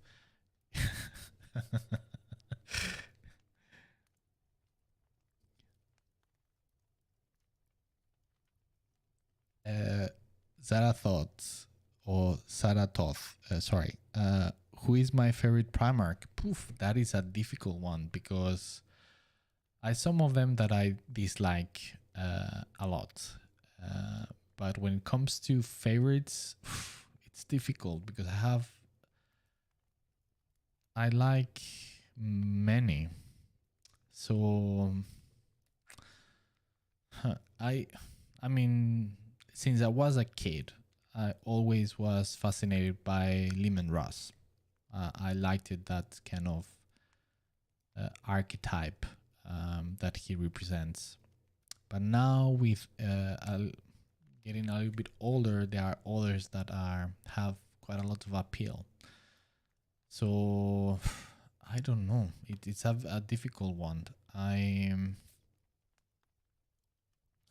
Zarathoth or Sarathoth, sorry. Who is my favorite Primarch? Poof, that is a difficult one, because some of them that I dislike a lot. But when it comes to favorites, it's difficult, because I like many. So I mean, since I was a kid, I always was fascinated by Lehman Ross. I liked it, that kind of archetype that he represents. But now with getting a little bit older, there are others that have quite a lot of appeal. So I don't know. It's a difficult one.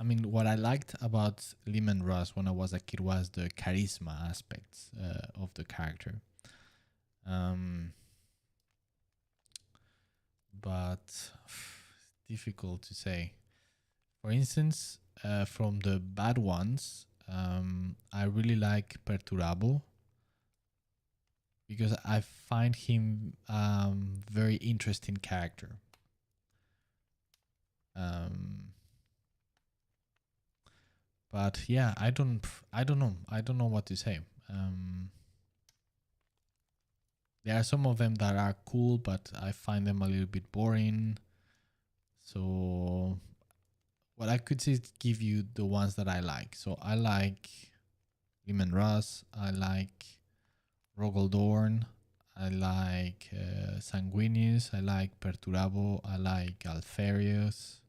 I mean, what I liked about Lehman Ross when I was a kid was the charisma aspects of the character. But difficult to say. For instance, from the bad ones, I really like Perturabo because I find him very interesting character. But yeah, I don't know what to say. There are some of them that are cool, but I find them a little bit boring. So what I could say is give you the ones that I like. So I like Lehman Russ. I like Rogaldorn. I like Sanguinius. I like Perturabo. I like Alfarius.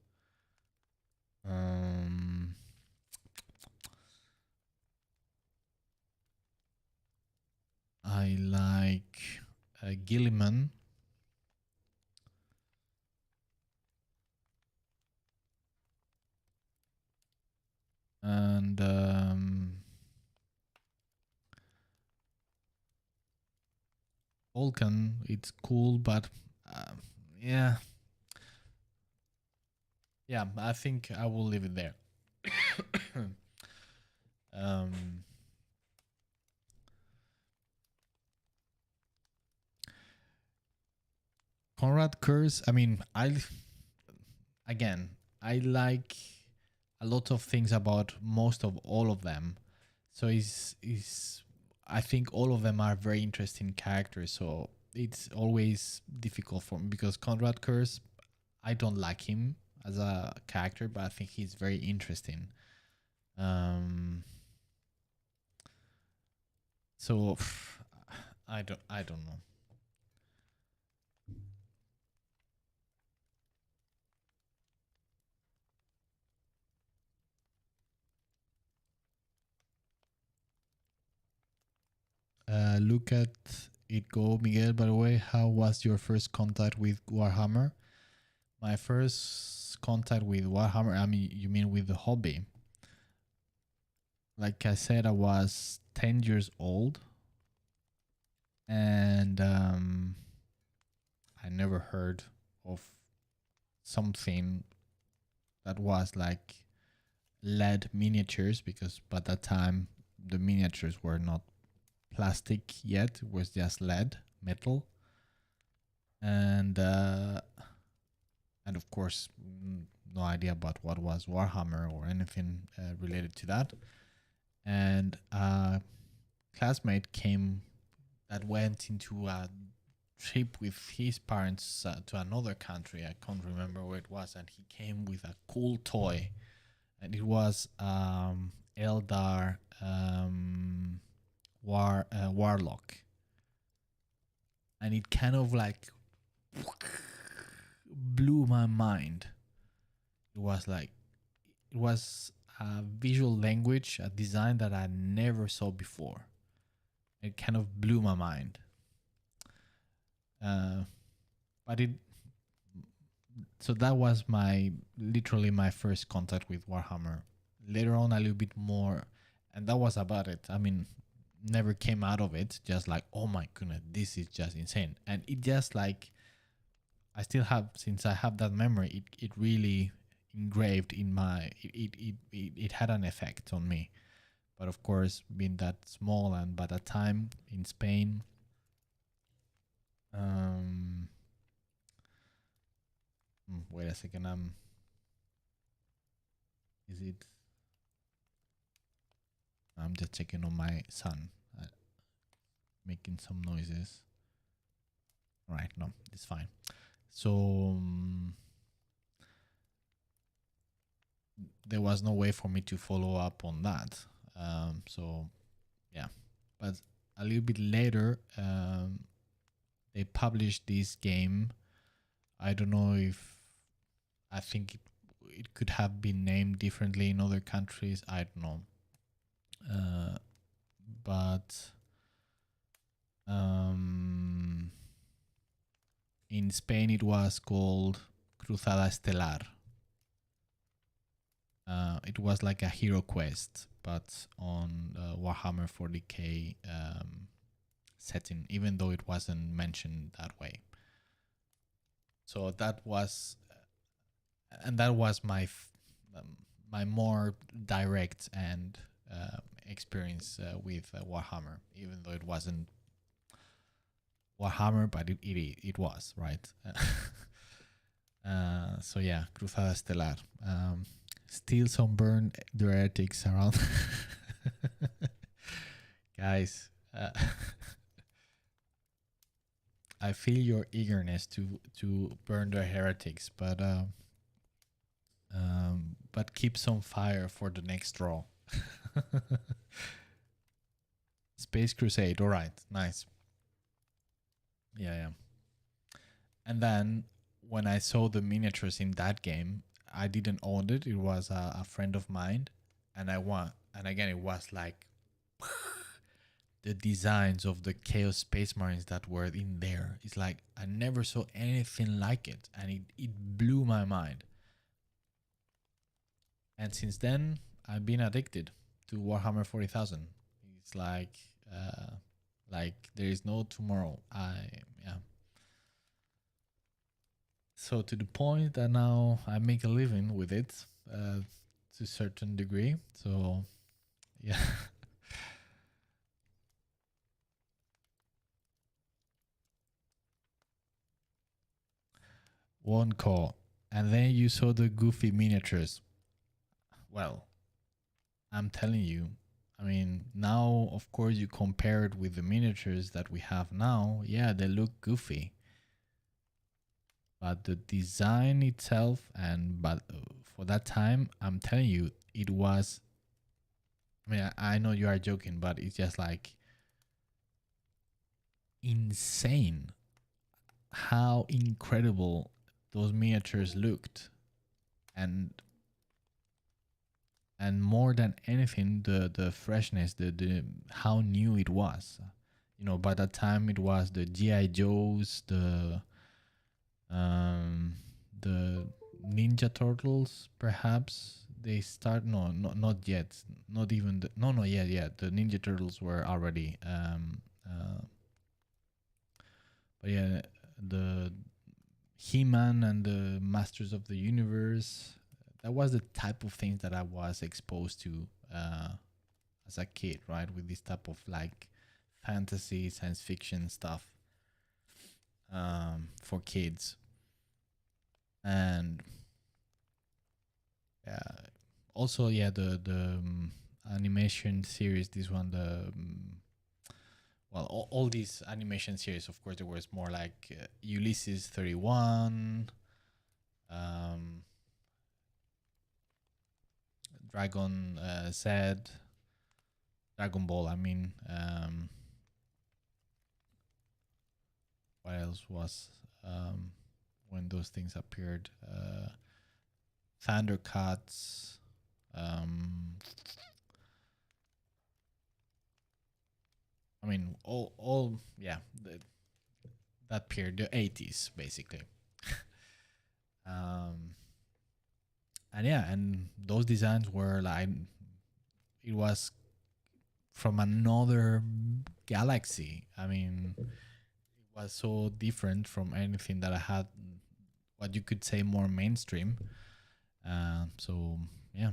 I like Gilliman. And Vulcan, it's cool, but yeah. Yeah, I think I will leave it there. Conrad Kurz, I mean, I like a lot of things about most of all of them. So I think all of them are very interesting characters. So it's always difficult for me because Conrad Kurz, I don't like him as a character, but I think he's very interesting. So I don't know. Look at it go, Miguel. By the way, how was your first contact with Warhammer? My first contact with Warhammer, I mean, you mean with the hobby? Like I said, I was 10 years old, and I never heard of something that was like lead miniatures, because by that time the miniatures were not plastic yet, it was just lead metal. And of course, no idea about what was Warhammer or anything related to that. And a classmate came that went into a trip with his parents to another country. I can't remember where it was, and he came with a cool toy, and it was Eldar Warlock, and it kind of like blew my mind. It was a visual language, a design that I never saw before. It kind of blew my mind. But it so that was literally my first contact with Warhammer. Later on, a little bit more, and that was about it. I mean, never came out of it. Just like, oh my goodness, this is just insane. And it just like, I still have, since I have that memory, it really engraved in my. It had an effect on me. But of course, being that small and by that time in Spain, wait a second. Is it? I'm just checking on my son, making some noises. All right, no, it's fine. So there was no way for me to follow up on that. So yeah, but a little bit later, they published this game. I don't know if I think it could have been named differently in other countries. I don't know, but in Spain it was called Cruzada Estelar. It was like a hero quest, but on Warhammer 40k setting, even though it wasn't mentioned that way. So that was, and that was my more direct and experience with Warhammer, even though it wasn't Warhammer, but it was, right. So yeah, Cruzada Estelar. Still some burned heretics around. Guys, I feel your eagerness to burn the heretics, but keep some fire for the next draw. Space Crusade, all right, nice. Yeah. And then when I saw the miniatures in that game, I didn't own it. It was a friend of mine, and I won. And again, it was like the designs of the Chaos Space Marines that were in there. It's like I never saw anything like it, and it blew my mind. And since then, I've been addicted to Warhammer 40,000. It's like there is no tomorrow. Yeah. So to the point that now I make a living with it to a certain degree. So yeah. One call. And then you saw the goofy miniatures. Well, I'm telling you, I mean, now, of course, you compare it with the miniatures that we have now. Yeah, they look goofy. But the design itself, but for that time, I'm telling you, it was. I mean, I know you are joking, but it's just like insane how incredible those miniatures looked. And more than anything, the freshness, the how new it was. By that time it was the GI Joes, um the Ninja Turtles, perhaps they start. No, not yet, not even no, yeah, the Ninja Turtles were already but yeah, the He-Man and the Masters of the Universe. That was the type of things that I was exposed to as a kid, right? With this type of like fantasy, science fiction stuff for kids. And also, yeah, the animation series. This one, well, all these animation series. Of course, there was more like Ulysses 31. Dragon Z, Dragon Ball. I mean, what else was when those things appeared? Thundercats. I mean, all yeah, that period, the 80s, basically. And yeah, and those designs were like, it was from another galaxy. I mean, it was so different from anything that I had, what you could say more mainstream. So yeah,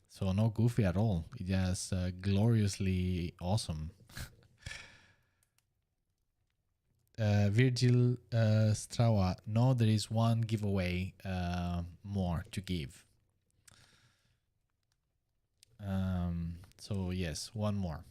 so not goofy at all. It just gloriously awesome. Virgil Strawa, no, there is one giveaway more to give. So yes, one more.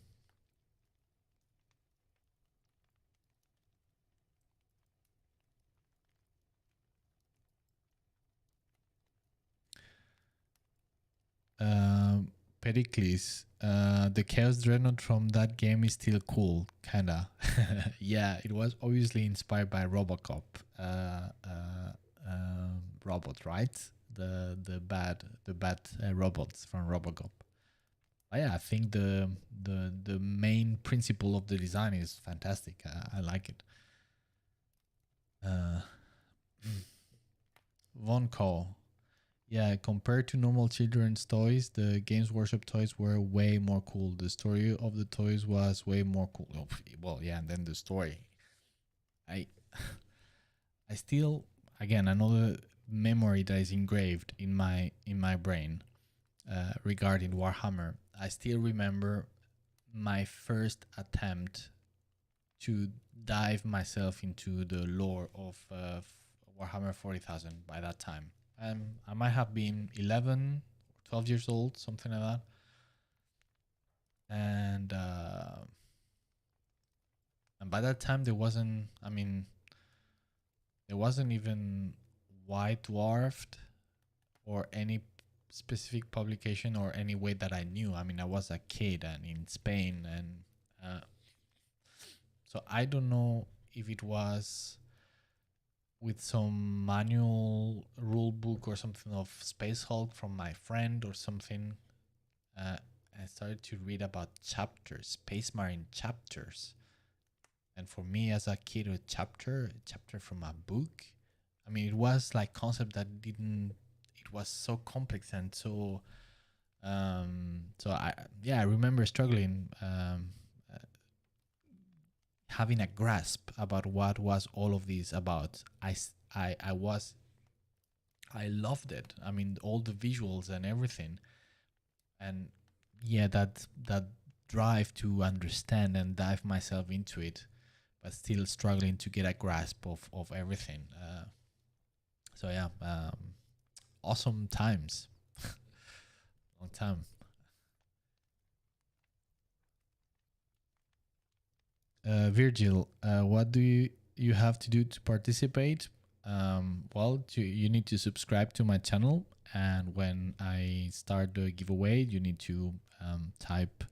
Pericles, The Chaos Dreadnought from that game is still cool, kinda. Yeah, it was obviously inspired by Robocop, robot, right? The bad robots from Robocop. But yeah, I think the main principle of the design is fantastic. I like it. Uh, Von Call. Yeah, compared to normal children's toys, the Games Workshop toys were way more cool. The story of the toys was way more cool. Oh, well, yeah, and then the story. I I still, again, another memory that is engraved in my brain regarding Warhammer. I still remember my first attempt to dive myself into the lore of Warhammer 40,000 by that time. I might have been 11, 12 years old, something like that. And by that time, there wasn't even White Dwarfed or any specific publication or any way that I knew. I mean, I was a kid and in Spain, and so I don't know if it was with some manual rule book or something of Space Hulk from my friend or something. I started to read about chapters, Space Marine chapters. And for me as a kid, a chapter from a book, I mean, it was like concept that didn't, it was so complex and so, I remember struggling, having a grasp about what was all of this about. I loved it. I mean, all the visuals and everything. And yeah, that drive to understand and dive myself into it, but still struggling to get a grasp of everything. So yeah, awesome times. Long time. Virgil, what do you have to do to participate? Well, you need to subscribe to my channel, and when I start the giveaway, you need to type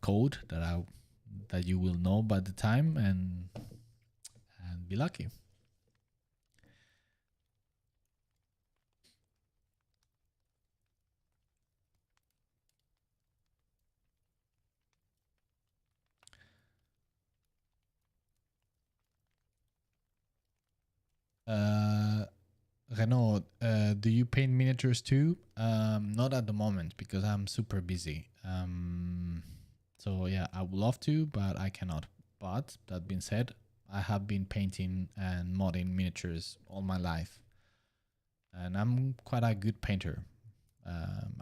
code that you will know by the time, and be lucky. Renaud, do you paint miniatures too? Not at the moment because I'm super busy. So yeah, I would love to, but I cannot. But that being said, I have been painting and modding miniatures all my life, and I'm quite a good painter,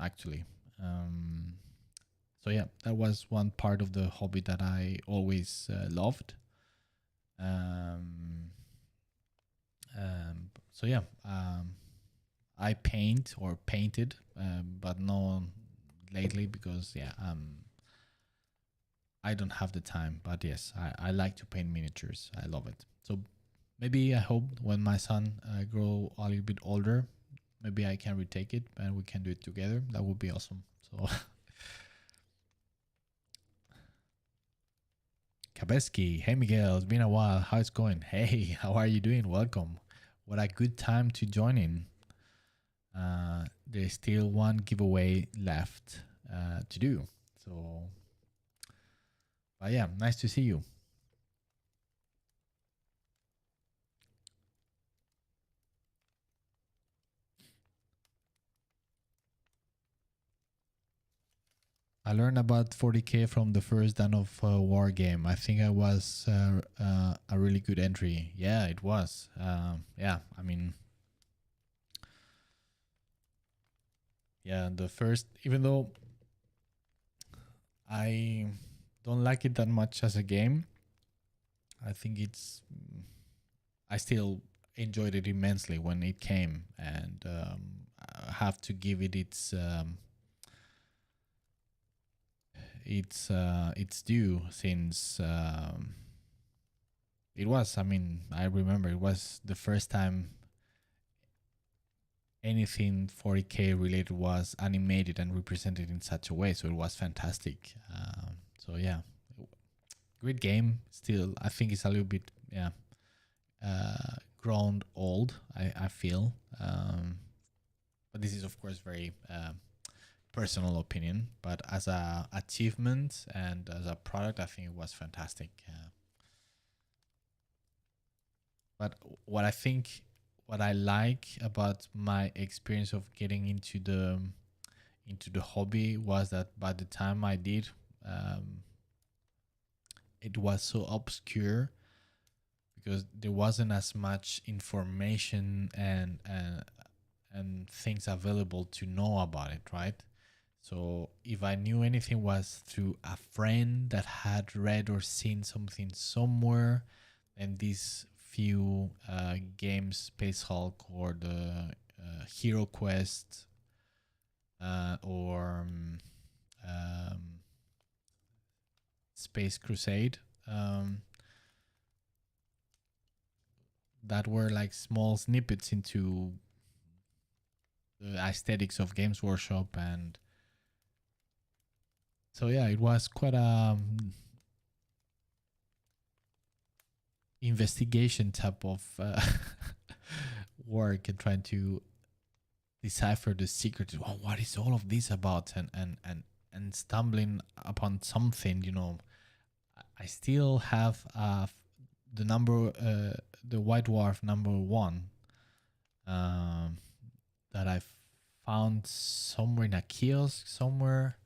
actually. Um, so yeah, that was one part of the hobby that I always loved. Um, so yeah, I paint or painted, but no lately because yeah, I don't have the time. But yes, I like to paint miniatures. I love it. So maybe I hope when my son grow a little bit older, maybe I can retake it and we can do it together. That would be awesome. So Kabeski, hey Miguel, it's been a while. How it's going? Hey, how are you doing? Welcome. What a good time to join in. There's still one giveaway left to do. So, but yeah, nice to see you. I learned about 40k from the first Dan of War game. I think I was a really good entry. Yeah, it was. Yeah, I mean, yeah, the first, even though I don't like it that much as a game, I think I still enjoyed it immensely when it came, and I have to give it its due since it was. I mean, I remember it was the first time anything 40k related was animated and represented in such a way. So it was fantastic. So yeah, great game. Still, I think it's a little bit grown old. I feel, but this is of course very personal opinion. But as a achievement and as a product, I think it was fantastic. But what I think, what I like about my experience of getting into the hobby was that by the time I did, it was so obscure because there wasn't as much information and things available to know about it, right? So if I knew anything was through a friend that had read or seen something somewhere, and these few games, Space Hulk or the Hero Quest or Space Crusade, that were like small snippets into the aesthetics of Games Workshop. And so yeah, it was quite a investigation type of work and trying to decipher the secret. Well, what is all of this about? And stumbling upon something, you know. I still have the number, the White Dwarf number 1, that I found somewhere in a kiosk somewhere,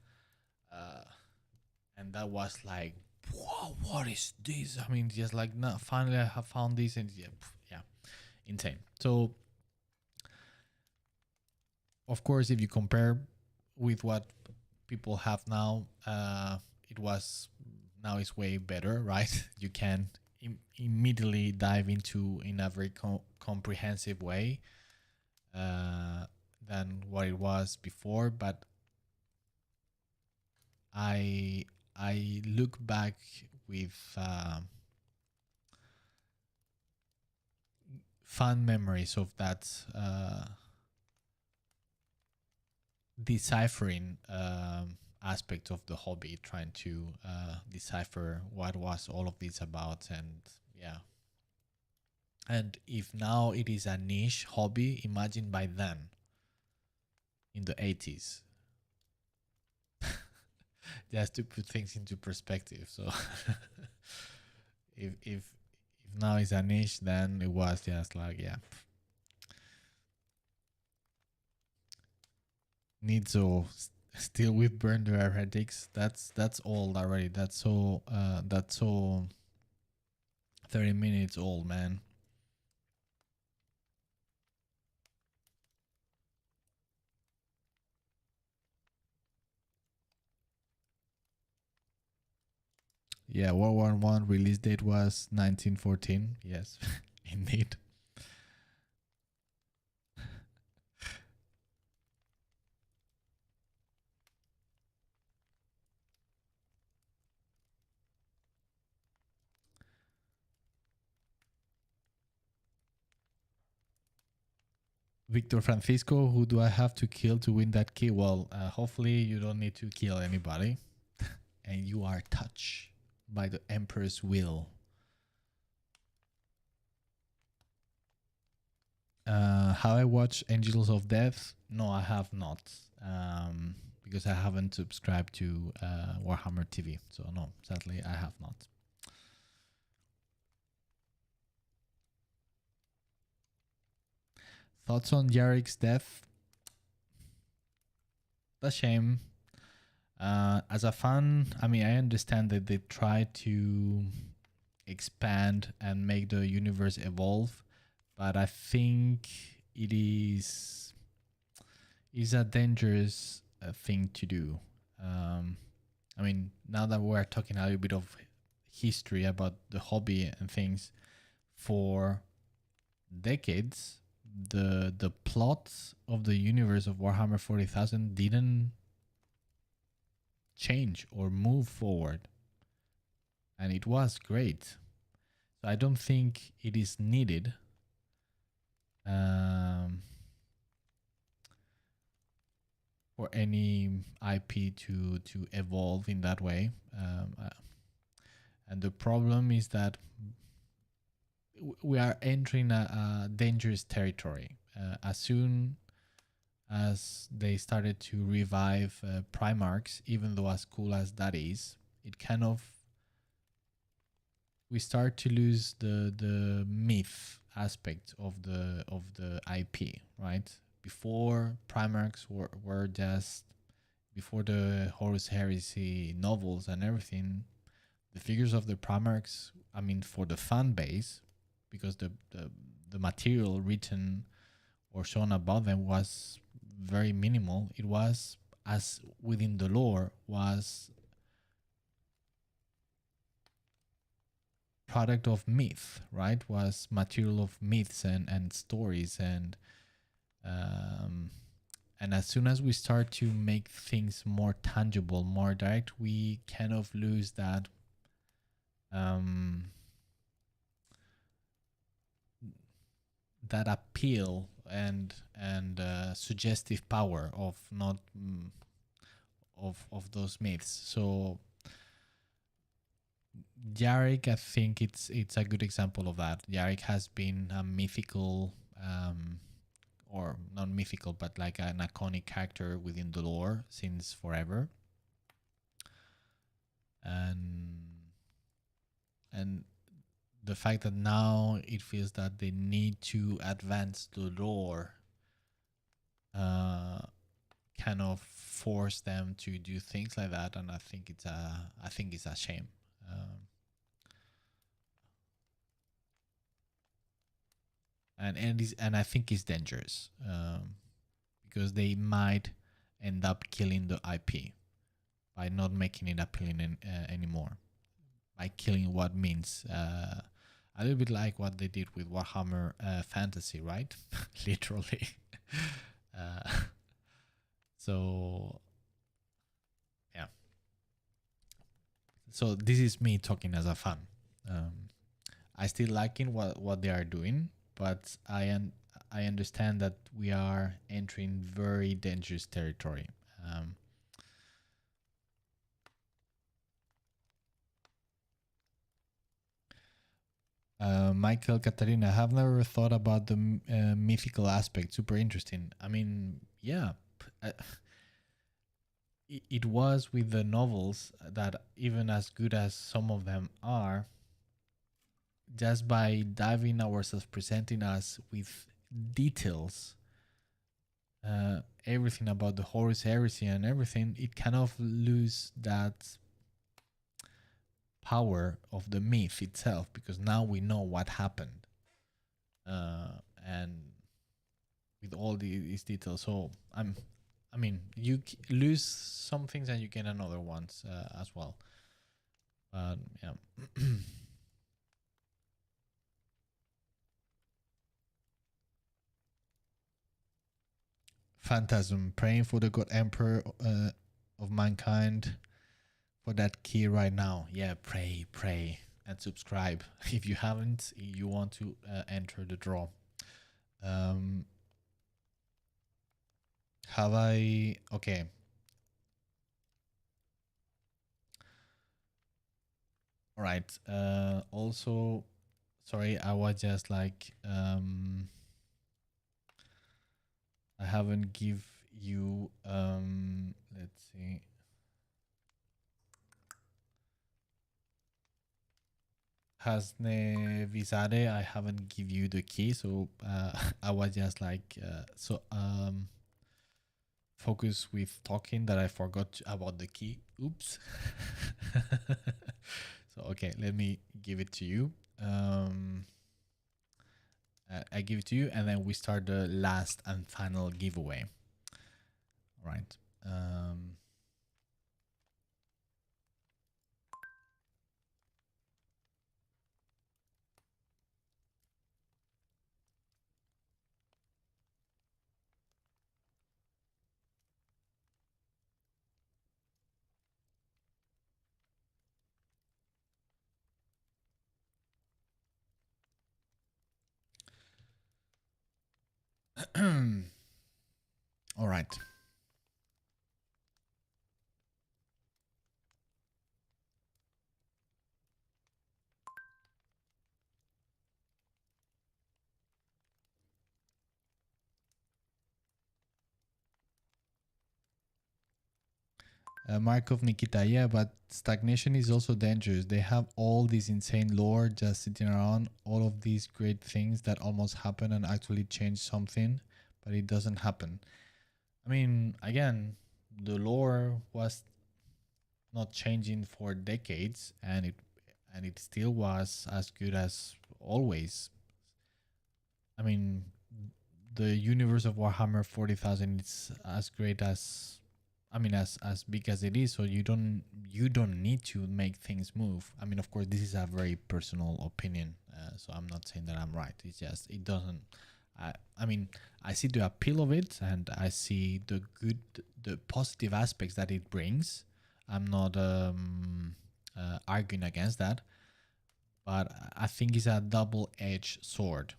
and that was like, whoa, what is this? I mean, just like, no, finally I have found this, and yeah, insane. So, of course, if you compare with what people have now, it was now is way better, right? You can immediately dive into in a very comprehensive way than what it was before. But I look back with fun memories of that deciphering aspect of the hobby, trying to decipher what was all of this about. And yeah, and if now it is a niche hobby, imagine by then in the 80s. Just to put things into perspective. So if now it's a niche, then it was just like, yeah, needs so still with burn the heretics. That's old already. That's so 30 minutes old, man. Yeah, World War One release date was 1914. Yes, indeed. Victor Francisco, who do I have to kill to win that key? Well, hopefully you don't need to kill anybody, and you are touched by the Emperor's will. Have I watched Angels of Death? No, I have not, because I haven't subscribed to Warhammer TV. So no, sadly, I have not. Thoughts on Yarek's death? A shame. As a fan, I mean, I understand that they try to expand and make the universe evolve, but I think it is a dangerous thing to do. I mean, now that we're talking a little bit of history about the hobby and things, for decades, the plot of the universe of Warhammer 40,000 didn't change or move forward, and it was great. So I don't think it is needed. Um, for any IP to evolve in that way. And the problem is that we are entering a dangerous territory. As soon as they started to revive Primarchs, even though as cool as that is, it kind of, we start to lose the myth aspect of the IP, right? Before Primarchs were just, before the Horus Heresy novels and everything, the figures of the Primarchs, I mean, for the fan base, because the material written or shown about them was very minimal. It was, as within the lore, was product of myth, right? Was material of myths and stories, um, and as soon as we start to make things more tangible, more direct, we kind of lose that that appeal and suggestive power of not of those myths. So Yarrick, I think it's a good example of that. Yarrick has been a mythical, or not mythical, but like an iconic character within the lore since forever. And the fact that now it feels that they need to advance the lore kind of force them to do things like that, and I think it's a shame. And I think it's dangerous, because they might end up killing the IP by not making it appealing anymore, by killing what means, a little bit like what they did with Warhammer Fantasy, right? Literally. uh, so yeah, so this is me talking as a fan. I still liking what they are doing, but I understand that we are entering very dangerous territory. Michael, Katarina, I have never thought about the mythical aspect. Super interesting. I mean, yeah, it was with the novels that, even as good as some of them are, just by diving ourselves, presenting us with details, everything about the Horus Heresy and everything, it kind of lose that power of the myth itself, because now we know what happened, and with all these details. So I mean, you lose some things and you gain another ones as well. But yeah. Phantasm, praying for the God Emperor of mankind for that key right now. Yeah, pray, and subscribe if you haven't. You want to enter the draw. Um, have I? Okay. All right. Also, sorry, I was just like, I haven't give you. Let's see. Hasne Visare, I haven't give you the key, so I was just like, focus with talking that I forgot about the key. Oops. So okay, let me give it to you. I give it to you, and then we start the last and final giveaway. All right. All right. Markov Nikita, yeah, but stagnation is also dangerous. They have all this insane lore just sitting around, all of these great things that almost happen and actually change something, but it doesn't happen. I mean, again, the lore was not changing for decades, and it still was as good as always. I mean, the universe of Warhammer 40,000 is as great as, I mean, as big as it is. So you don't need to make things move. I mean, of course, this is a very personal opinion, so I'm not saying that I'm right. It's just it doesn't. I mean, I see the appeal of it, and I see the positive aspects that it brings. I'm not arguing against that, but I think it's a double-edged sword.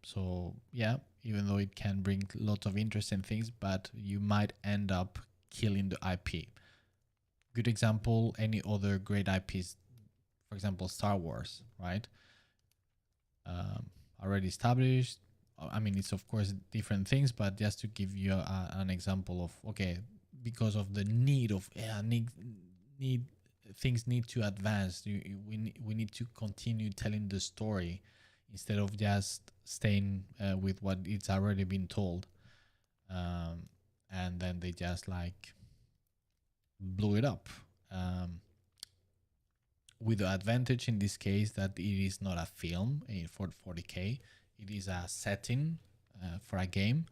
So yeah, even though it can bring lots of interesting things, but you might end up killing the IP. Good example, any other great IPs, for example, Star Wars, right? Um, Already established. I mean, it's of course different things, but just to give you an example of, okay, because of the need of need things need to advance. We need to continue telling the story instead of just staying with what it's already been told. And then they just like blew it up. With the advantage in this case that it is not a film for 40K, it is a setting for a game.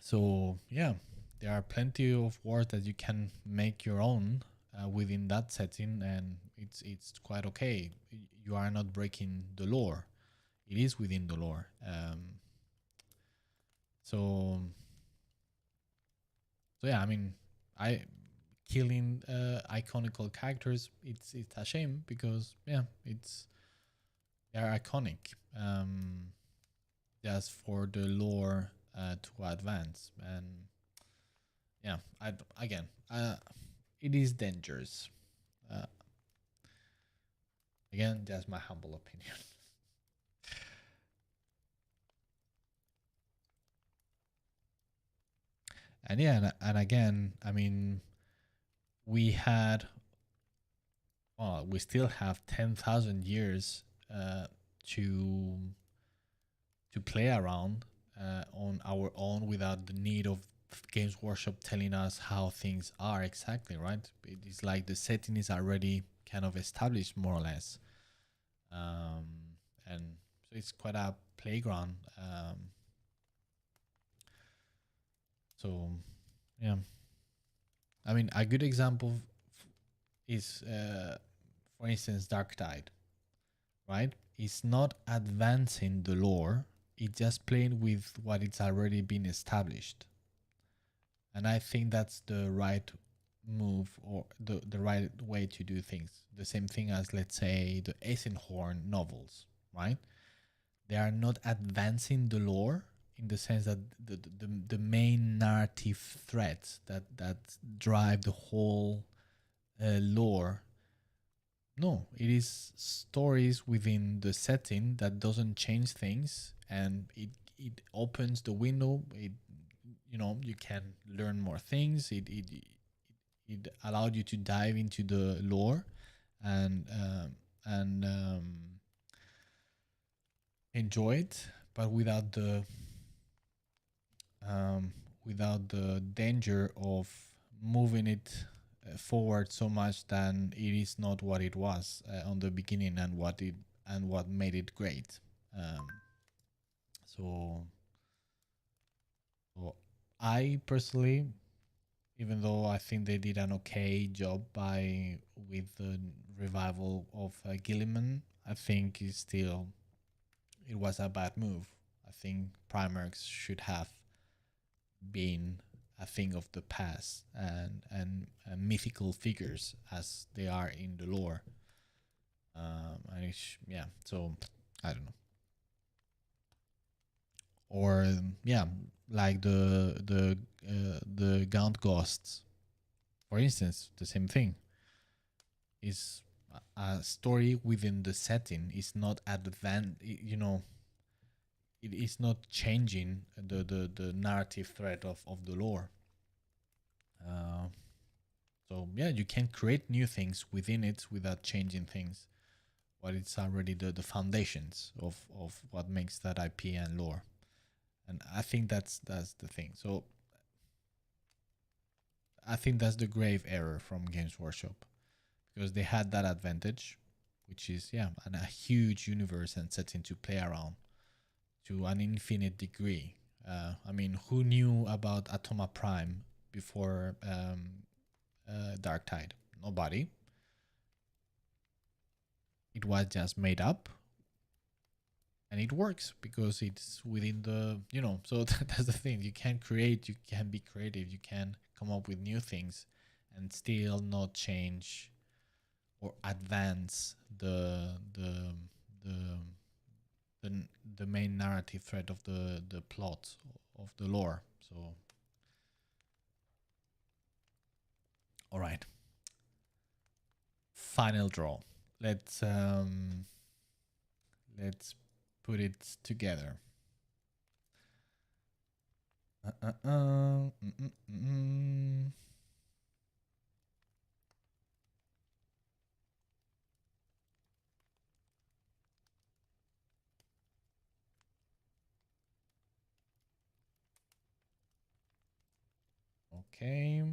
So yeah, there are plenty of wars that you can make your own within that setting, and it's quite okay. You are not breaking the lore; it is within the lore. So so yeah, I mean, I killing iconical characters. It's a shame because yeah, they're iconic. Just for the lore to advance, and yeah, again, it is dangerous. Uh, Again, that's my humble opinion. And yeah, and again, I mean, we had, well, we still have 10,000 years to play around on our own without the need of Games Workshop telling us how things are exactly, right? It is like the setting is already kind of established more or less. Um, and so it's quite a playground. So, yeah. I mean, a good example is, for instance, Darktide, right? It's not advancing the lore, it's just playing with what it's already been established. And I think that's the right move, or the right way to do things. The same thing as, let's say, the Eisenhorn novels, right? They are not advancing the lore in the sense that the main narrative threads that drive the whole lore. No, it is stories within the setting that doesn't change things, and it opens the window. It, you can learn more things. It allowed you to dive into the lore, and enjoy it, but um, without the danger of moving it forward so much than it is not what it was on the beginning, and what made it great. Um, so, so I personally, even though I think they did an okay job by with the revival of Gilliman, I think it was a bad move. I think Primarchs should have been a thing of the past, and mythical figures as they are in the lore. And yeah, so I don't know. Or yeah, like the Gaunt Ghosts, for instance, the same thing is a story within the setting. It's not advanced, it is not changing the narrative thread of the lore. Uh, so yeah, you can create new things within it without changing things. But it's already the foundations of what makes that IP and lore. And I think that's the thing. So I think that's the grave error from Games Workshop, because they had that advantage, which is a huge universe and setting to play around to an infinite degree. I mean, who knew about Atoma Prime before Darktide? Nobody. It was just made up, and it works because it's within the So that's the thing. You can create, you can be creative, you can come up with new things, and still not change or advance the the, the main narrative thread of the plot of the lore. So all right, final draw. Let's put it together. Okay.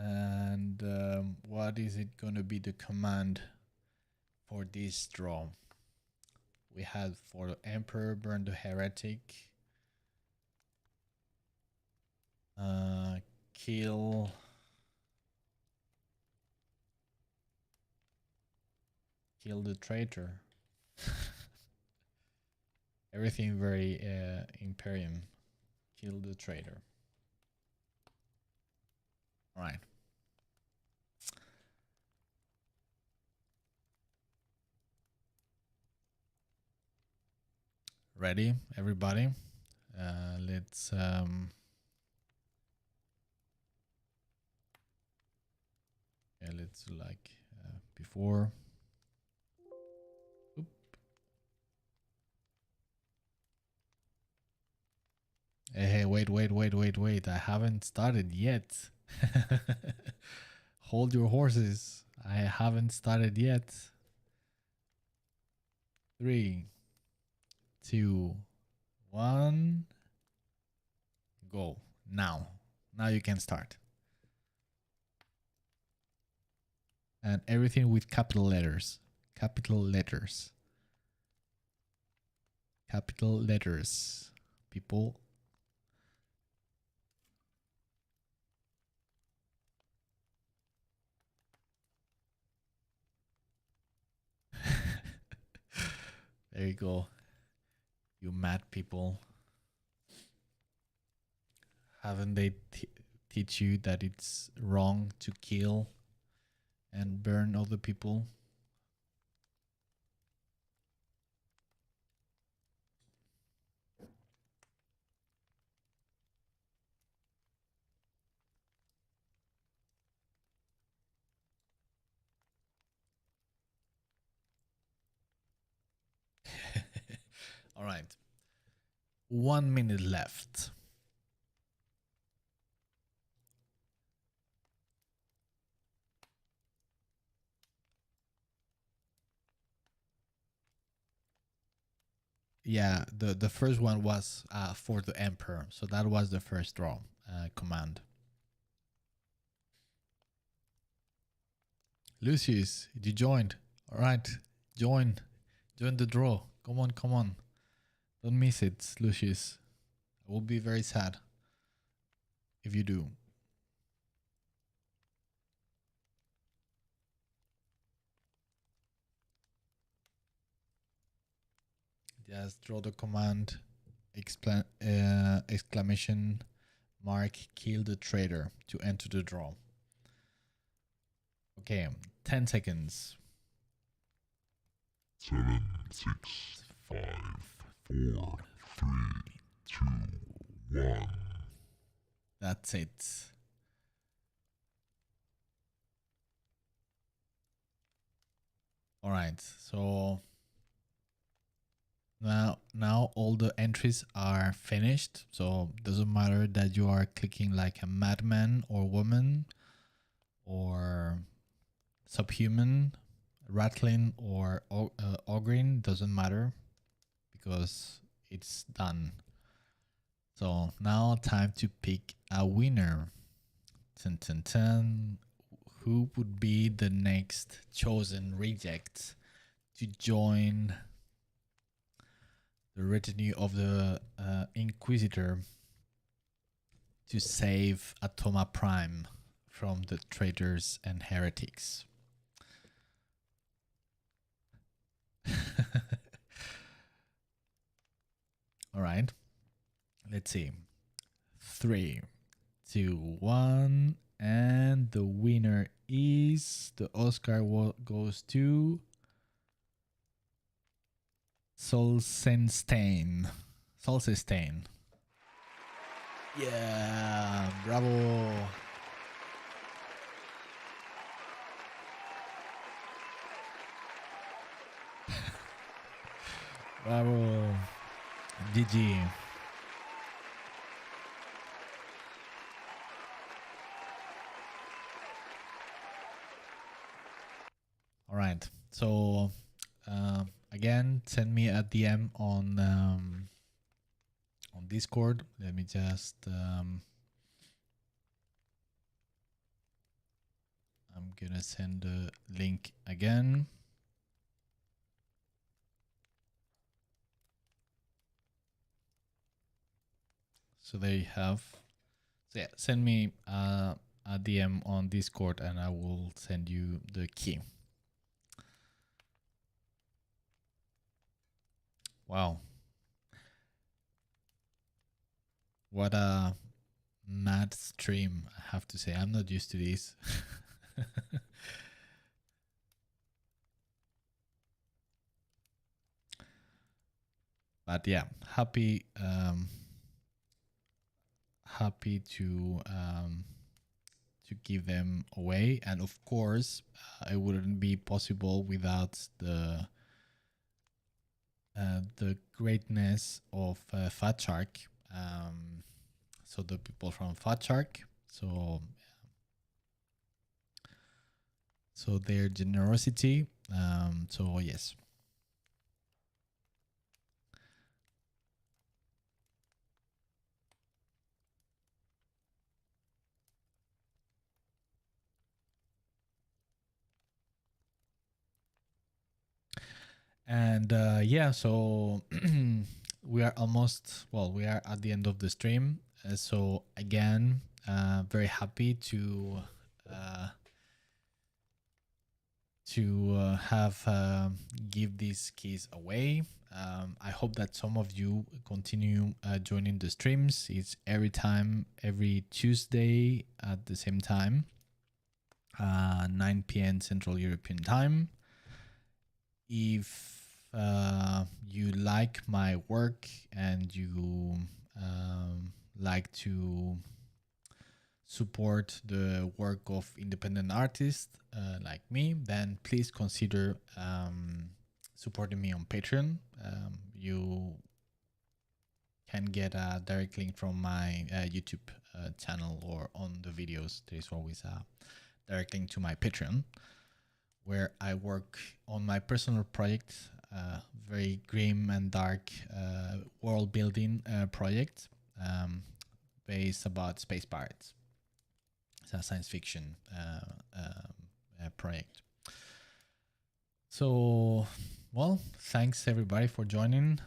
And what is it going to be the command for this draw? We had for the Emperor, burn the heretic. Kill the traitor. Everything very Imperium. Kill the traitor. All right. Ready, everybody? Let's let's do like before. Oop. Hey, wait. I haven't started yet. Hold your horses. I haven't started yet. 3, 2, 1. Go. Now you can start. And everything with capital letters. Capital letters. Capital letters. People. There you go. You mad people. Haven't they teach you that it's wrong to kill and burn other people? All right. 1 minute left. Yeah, the first one was for the Emperor. So that was the first draw command. Lucius, you joined. All right. Join the draw. Come on. Don't miss it, Lucius. I will be very sad if you do. Just draw the command exclamation mark kill the traitor to enter the draw. Okay, 10 seconds. 7, 6, 5, 4, 3, 2, 1. That's it. All right, so Now all the entries are finished, so doesn't matter that you are clicking like a madman or woman or subhuman, rattling or ogring, doesn't matter because it's done. So now time to pick a winner. Ten, ten, ten. Who would be the next chosen reject to join the retinue of the Inquisitor to save Atoma Prime from the traitors and heretics? All right, let's see. 3, 2, 1, and the winner is the Oscar goes to Solsenstein. Solsenstein. Yeah, bravo. Bravo. GG. All right. So again, send me a DM on Discord. Let me just I'm gonna send the link again. So there you have. So yeah, send me a DM on Discord and I will send you the key. Wow. What a mad stream, I have to say. I'm not used to this. But yeah, happy to give them away, and of course it wouldn't be possible without the greatness of Fat Shark. So the people from Fat Shark, so their generosity. So yes. And yeah, so we are at the end of the stream. So again, very happy to have give these keys away. I hope that some of you continue joining the streams. It's every Tuesday at the same time, 9 p.m. Central European time. If you like my work and you like to support the work of independent artists like me, then please consider supporting me on Patreon. You can get a direct link from my YouTube channel, or on the videos there is always a direct link to my Patreon, where I work on my personal project, very grim and dark world building project based about space pirates. It's a science fiction project. So, well, thanks everybody for joining.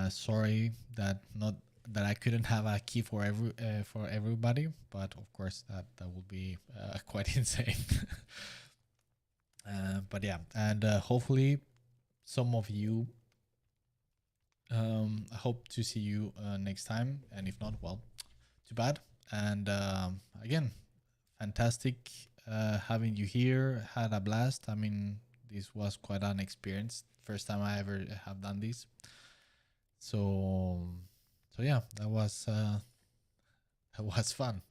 Sorry that I couldn't have a key for everybody, but of course that would be quite insane. But yeah, and hopefully some of you. I hope to see you next time, and if not, well, too bad. And again, fantastic having you here. Had a blast. I mean, this was quite an experience. First time I ever have done this. So yeah, that was fun.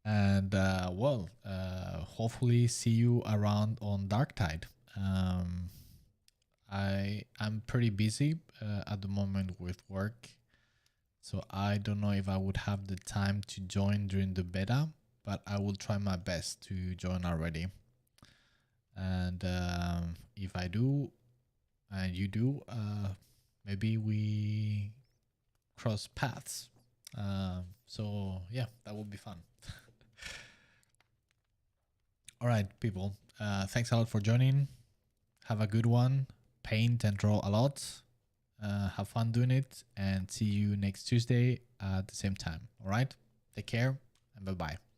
And hopefully see you around on Darktide. I'm pretty busy at the moment with work, so I don't know if I would have the time to join during the beta, but I will try my best to join already. And if I do, and you do, maybe we cross paths. So yeah, that would be fun. All right, people. Thanks a lot for joining. Have a good one. Paint and draw a lot. Have fun doing it, and see you next Tuesday at the same time. All right. Take care and bye bye.